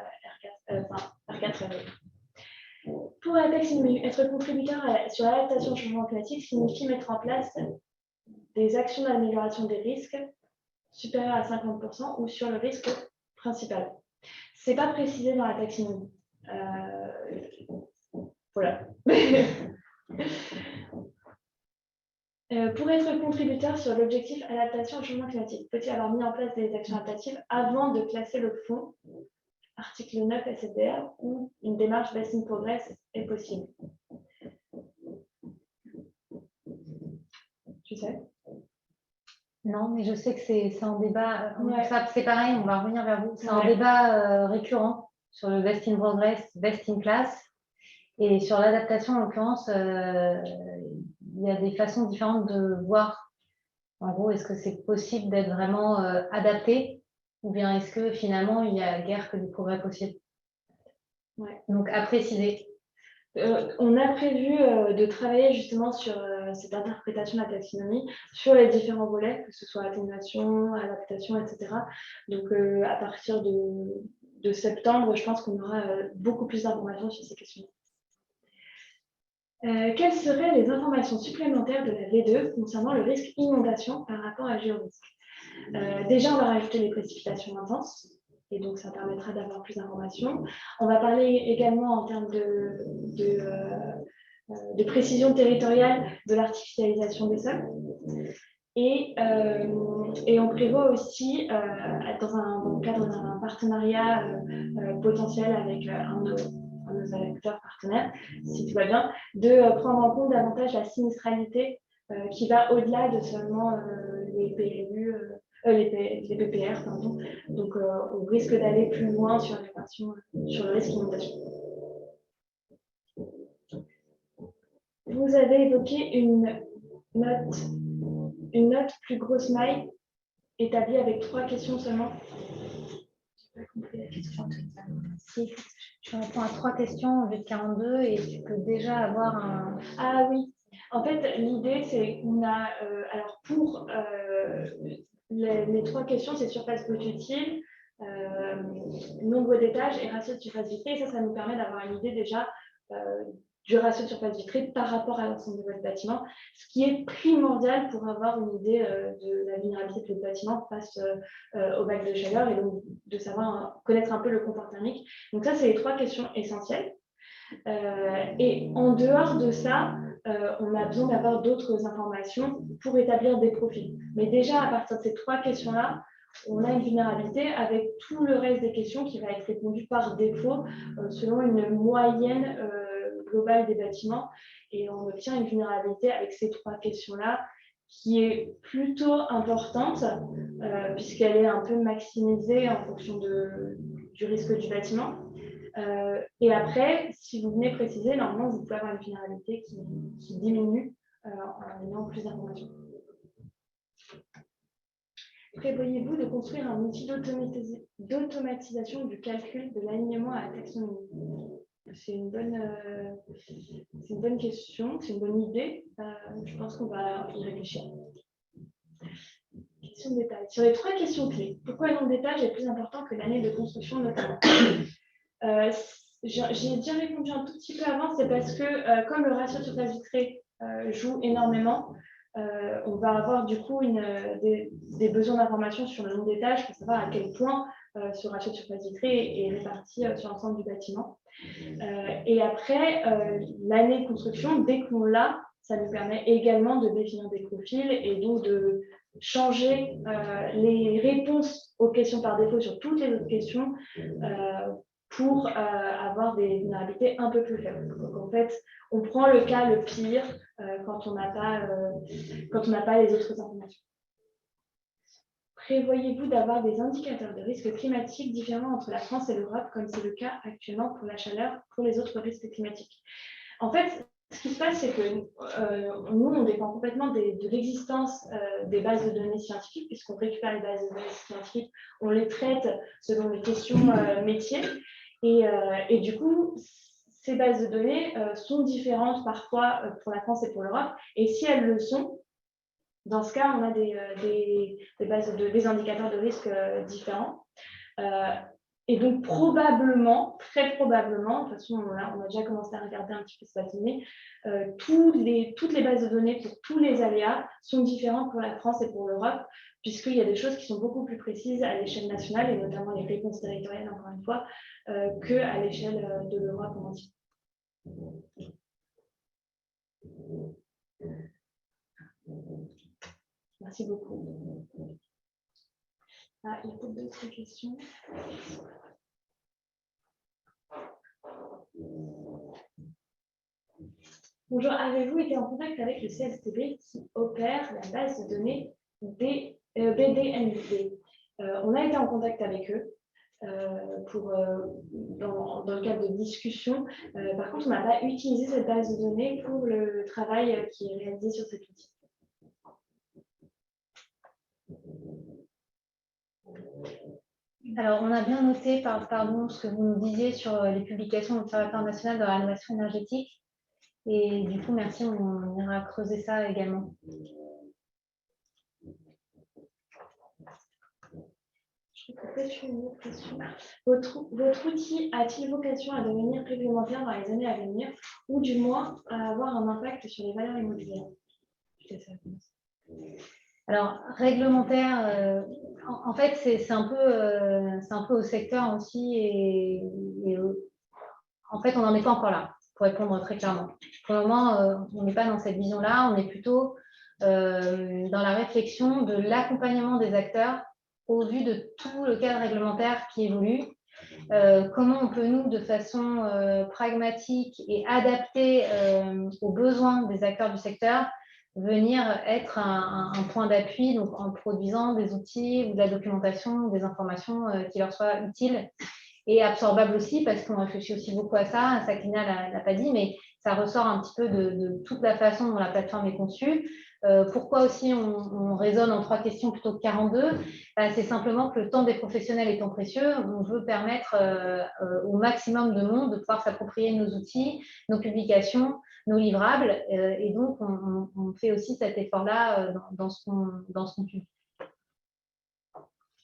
R4RE. Pour la taxonomie, être contributeur sur l'adaptation au changement climatique signifie mettre en place des actions d'amélioration des risques supérieures à 50% ou sur le risque principal. Ce n'est pas précisé dans la taxonomie. Voilà. Pour être contributeur sur l'objectif adaptation au changement climatique, peut-il avoir mis en place des actions adaptatives avant de classer le fonds, article 9 SFDR, ou une démarche best in progress est possible? tu sais? Non, mais je sais que c'est un débat, Ouais. c'est pareil, on va revenir vers vous. C'est un Ouais. débat récurrent sur le best in progress, best in class. Et sur l'adaptation, en l'occurrence, il y a des façons différentes de voir, en gros, est-ce que c'est possible d'être vraiment adapté ou bien est-ce que finalement, il n'y a guère que du progrès possible. Ouais. Donc, à préciser. On a prévu de travailler justement sur cette interprétation de la taxonomie, sur les différents volets, que ce soit atténuation, adaptation, etc. Donc, à partir de septembre, je pense qu'on aura beaucoup plus d'informations sur ces questions. Quelles seraient les informations supplémentaires de la V2 concernant le risque inondation par rapport à géorisque? Déjà, on va rajouter les précipitations intenses, et donc ça permettra d'avoir plus d'informations. On va parler également en termes de précision territoriale de l'artificialisation des sols. Et on prévoit aussi, dans le cadre d'un partenariat potentiel avec un de nos acteurs partenaires, si tout va bien, de prendre en compte davantage la sinistralité qui va au-delà de seulement les PLU, les PPR, pardon. Donc, on risque d'aller plus loin sur sur le risque d'inondation. Vous avez évoqué une note plus grosse maille établie avec 3 questions seulement. Je n'ai pas compris la question. Si tu réponds à 3 questions au lieu de 42 et tu peux déjà avoir un... Ah oui, en fait, l'idée, c'est qu'on a, alors pour les 3 questions, c'est surface brute utile, nombre d'étages et ratio de surface vitrée. Et ça nous permet d'avoir une idée déjà du ratio de surface vitrée par rapport à l'ensemble de votre bâtiment, ce qui est primordial pour avoir une idée de la vulnérabilité de votre bâtiment face aux vagues de chaleur et donc de savoir connaître un peu le confort thermique. Donc ça, c'est les 3 questions essentielles. Et en dehors de ça, on a besoin d'avoir d'autres informations pour établir des profils. Mais déjà, à partir de ces 3 questions-là, on a une vulnérabilité avec tout le reste des questions qui va être répondu par défaut selon une moyenne globale des bâtiments. Et on obtient une vulnérabilité avec ces 3 questions-là qui est plutôt importante puisqu'elle est un peu maximisée en fonction du risque du bâtiment. Et après, si vous venez préciser, normalement, vous pouvez avoir une vulnérabilité qui diminue en ayant plus d'informations. Prévoyez-vous de construire un outil d'automatisation du calcul de l'alignement à la taxonomie? C'est une bonne question, c'est une bonne idée. Je pense qu'on va y réfléchir. Question de détail. Sur les 3 questions clés, pourquoi le nombre d'étages est plus important que l'année de construction notamment? J'ai déjà répondu un tout petit peu avant, c'est parce que comme le ratio de surface vitrée joue énormément, on va avoir du coup des besoins d'informations sur le nombre d'étages pour savoir à quel point ce ratio de surface vitrée est réparti sur l'ensemble du bâtiment. Et après, l'année de construction, dès qu'on l'a, ça nous permet également de définir des profils et donc de changer les réponses aux questions par défaut sur toutes les autres questions pour avoir des vulnérabilités un peu plus faibles. Donc en fait, on prend le cas le pire quand on n'a pas les autres informations. Prévoyez-vous d'avoir des indicateurs de risque climatique différents entre la France et l'Europe, comme c'est le cas actuellement pour la chaleur, pour les autres risques climatiques? En fait, ce qui se passe, c'est que nous, on dépend complètement de l'existence des bases de données scientifiques, puisqu'on récupère les bases de données scientifiques, on les traite selon les questions métiers. Et du coup, ces bases de données sont différentes parfois pour la France et pour l'Europe. Et si elles le sont, dans ce cas, on a des indicateurs de risque différents. Et donc, probablement, très probablement, de toute façon, on a déjà commencé à regarder un petit peu cette donnée, toutes les bases de données pour tous les aléas sont différentes pour la France et pour l'Europe, puisqu'il y a des choses qui sont beaucoup plus précises à l'échelle nationale, et notamment les réponses territoriales, encore une fois, qu'à l'échelle de l'Europe en entier. Merci beaucoup. Ah, il y a peut-être d'autres questions. Bonjour, avez-vous été en contact avec le CSTB qui opère la base de données BDND? On a été en contact avec eux dans le cadre de discussions. Par contre, on n'a pas utilisé cette base de données pour le travail qui est réalisé sur cet outil. Alors, on a bien noté, pardon, ce que vous nous disiez sur les publications de l'Observatoire national de la rénovation énergétique. Et du coup, merci, on ira creuser ça également. Je vais sur une autre question. Votre outil a-t-il vocation à devenir réglementaire dans les années à venir ou du moins à avoir un impact sur les valeurs immobilières? Alors, réglementaire, en fait, c'est un peu au secteur aussi et en fait, on n'en est pas encore là, pour répondre très clairement. Pour le moment, on n'est pas dans cette vision-là, on est plutôt dans la réflexion de l'accompagnement des acteurs au vu de tout le cadre réglementaire qui évolue. Comment on peut, nous, de façon pragmatique et adaptée aux besoins des acteurs du secteur, venir être un point d'appui, donc en produisant des outils ou de la documentation, des informations qui leur soient utiles et absorbables aussi, parce qu'on réfléchit aussi beaucoup à ça. Sakina l'a pas dit, mais ça ressort un petit peu de toute la façon dont la plateforme est conçue. Pourquoi aussi on raisonne en 3 questions plutôt que 42? C'est simplement que le temps des professionnels étant précieux, on veut permettre au maximum de monde de pouvoir s'approprier nos outils, nos publications, nos livrables, et donc on fait aussi cet effort-là dans ce qu'on publie.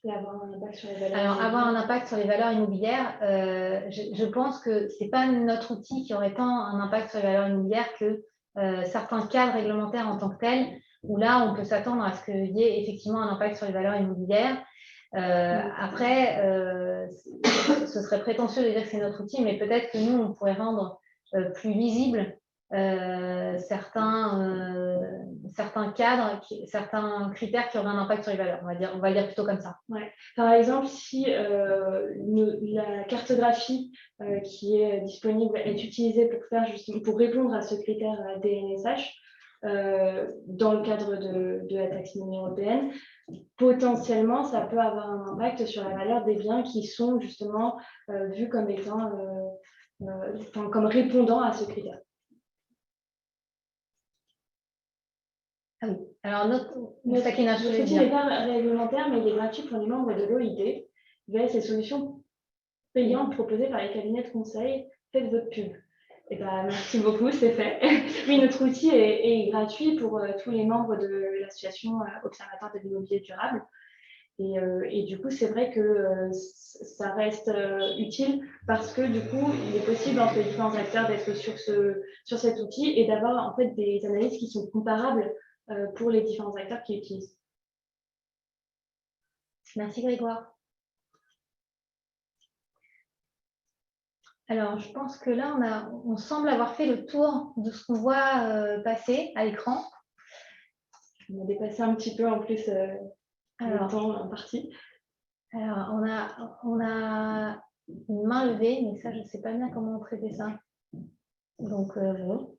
Et avoir un impact sur les valeurs. Alors, avoir un impact sur les valeurs immobilières, je pense que ce n'est pas notre outil qui aurait tant un impact sur les valeurs immobilières que certains cadres réglementaires en tant que tels, où là, on peut s'attendre à ce qu'il y ait effectivement un impact sur les valeurs immobilières. Après, ce serait prétentieux de dire que c'est notre outil, mais peut-être que nous, on pourrait rendre plus lisible certains cadres, certains critères qui auraient un impact sur les valeurs. On va le dire plutôt comme ça. Ouais. Par exemple, si la cartographie qui est disponible est utilisée pour répondre à ce critère DNSH dans le cadre de la taxonomie européenne, potentiellement, ça peut avoir un impact sur la valeur des biens qui sont justement vus comme étant comme répondant à ce critère. Ah oui. Alors, notre outil n'est pas réglementaire, mais il est gratuit pour les membres de l'OID via ces solutions payantes proposées par les cabinets de conseil. Faites votre pub. Et merci beaucoup, c'est fait. Oui, notre outil est gratuit pour tous les membres de l'association Observatoire de l'immobilier durable. Et du coup, c'est vrai que ça reste utile parce que du coup, il est possible entre les différents acteurs d'être sur cet outil et d'avoir en fait des analyses qui sont comparables pour les différents acteurs qui l'utilisent. Merci Grégoire. Alors, je pense que là, on semble avoir fait le tour de ce qu'on voit passer à l'écran. On a dépassé un petit peu en plus le temps en partie. Alors, on a une main levée, mais ça, je ne sais pas bien comment traiter ça. Donc, bon.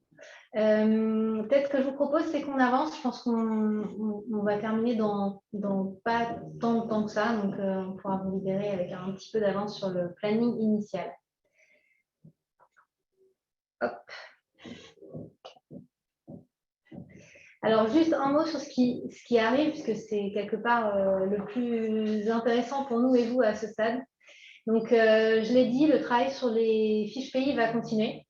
Peut-être que je vous propose, c'est qu'on avance. Je pense qu'on va terminer dans pas tant de temps que ça. Donc, on pourra vous libérer avec un petit peu d'avance sur le planning initial. Hop. Alors, juste un mot sur ce qui arrive, puisque c'est quelque part le plus intéressant pour nous et vous à ce stade. Donc, je l'ai dit, le travail sur les fiches pays va continuer.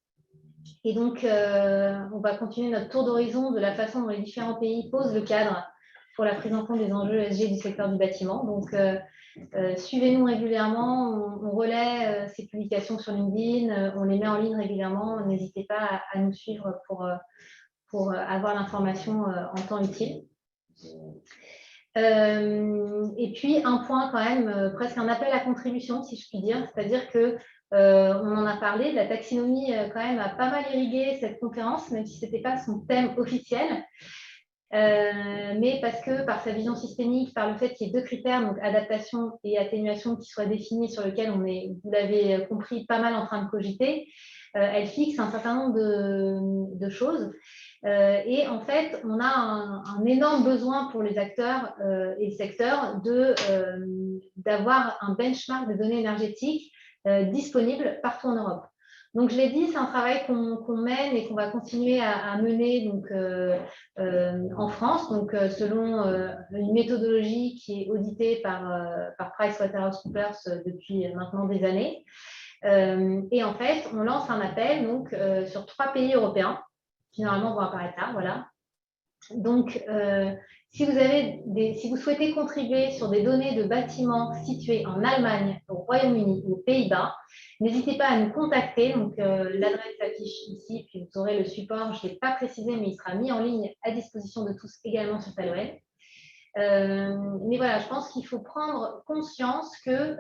Et donc, on va continuer notre tour d'horizon de la façon dont les différents pays posent le cadre pour la prise en compte des enjeux ESG du secteur du bâtiment. Donc, suivez-nous régulièrement, on relaie ces publications sur LinkedIn, on les met en ligne régulièrement. N'hésitez pas à nous suivre pour avoir l'information en temps utile. Et puis, un point quand même, presque un appel à contribution, si je puis dire, c'est-à-dire que on en a parlé, la taxinomie quand même a pas mal irrigué cette conférence, même si ce n'était pas son thème officiel, mais parce que par sa vision systémique, par le fait qu'il y ait 2 critères, donc adaptation et atténuation, qui soient définis, sur lesquels on est, vous l'avez compris, pas mal en train de cogiter, elle fixe un certain nombre de choses. Et en fait, on a un énorme besoin pour les acteurs et le secteur d'avoir un benchmark de données énergétiques disponible partout en Europe. Donc, je l'ai dit, c'est un travail qu'on mène et qu'on va continuer à mener donc, en France, donc, selon une méthodologie qui est auditée par PricewaterhouseCoopers depuis maintenant des années. Et en fait, on lance un appel donc, sur 3 pays européens, qui normalement vont apparaître là, voilà. Donc, si vous souhaitez contribuer sur des données de bâtiments situés en Allemagne, au Royaume-Uni ou aux Pays-Bas, n'hésitez pas à nous contacter. Donc, l'adresse s'affiche ici, puis vous aurez le support. Je ne l'ai pas précisé, mais il sera mis en ligne à disposition de tous également sur Talweb. Mais voilà, je pense qu'il faut prendre conscience que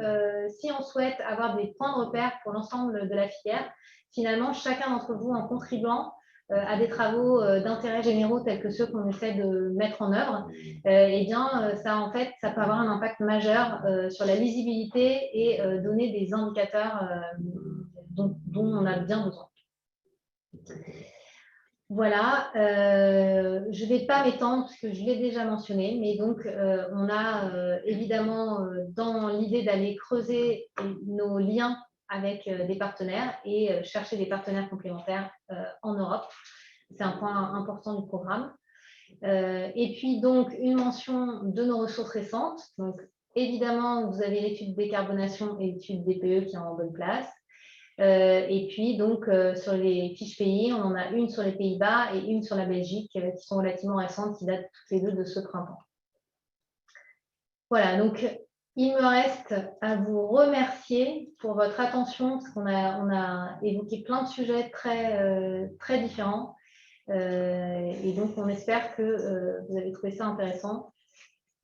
si on souhaite avoir des points de repère pour l'ensemble de la filière, finalement, chacun d'entre vous, en contribuant à des travaux d'intérêt généraux tels que ceux qu'on essaie de mettre en œuvre, eh bien, ça peut avoir un impact majeur sur la lisibilité et donner des indicateurs dont on a bien besoin. Voilà, je ne vais pas m'étendre parce que je l'ai déjà mentionné, mais donc on a évidemment dans l'idée d'aller creuser nos liens avec des partenaires et chercher des partenaires complémentaires en Europe. C'est un point important du programme. Et puis donc une mention de nos ressources récentes. Donc évidemment, vous avez l'étude de décarbonation et l'étude DPE qui est en bonne place. Et puis, donc, sur les fiches pays, on en a une sur les Pays-Bas et une sur la Belgique qui sont relativement récentes, qui datent toutes les deux de ce printemps. Voilà, donc, il me reste à vous remercier pour votre attention, parce qu'on a évoqué plein de sujets très différents. Et donc, on espère que vous avez trouvé ça intéressant.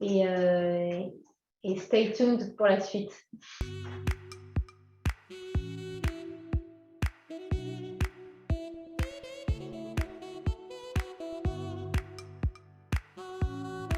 Et stay tuned pour la suite.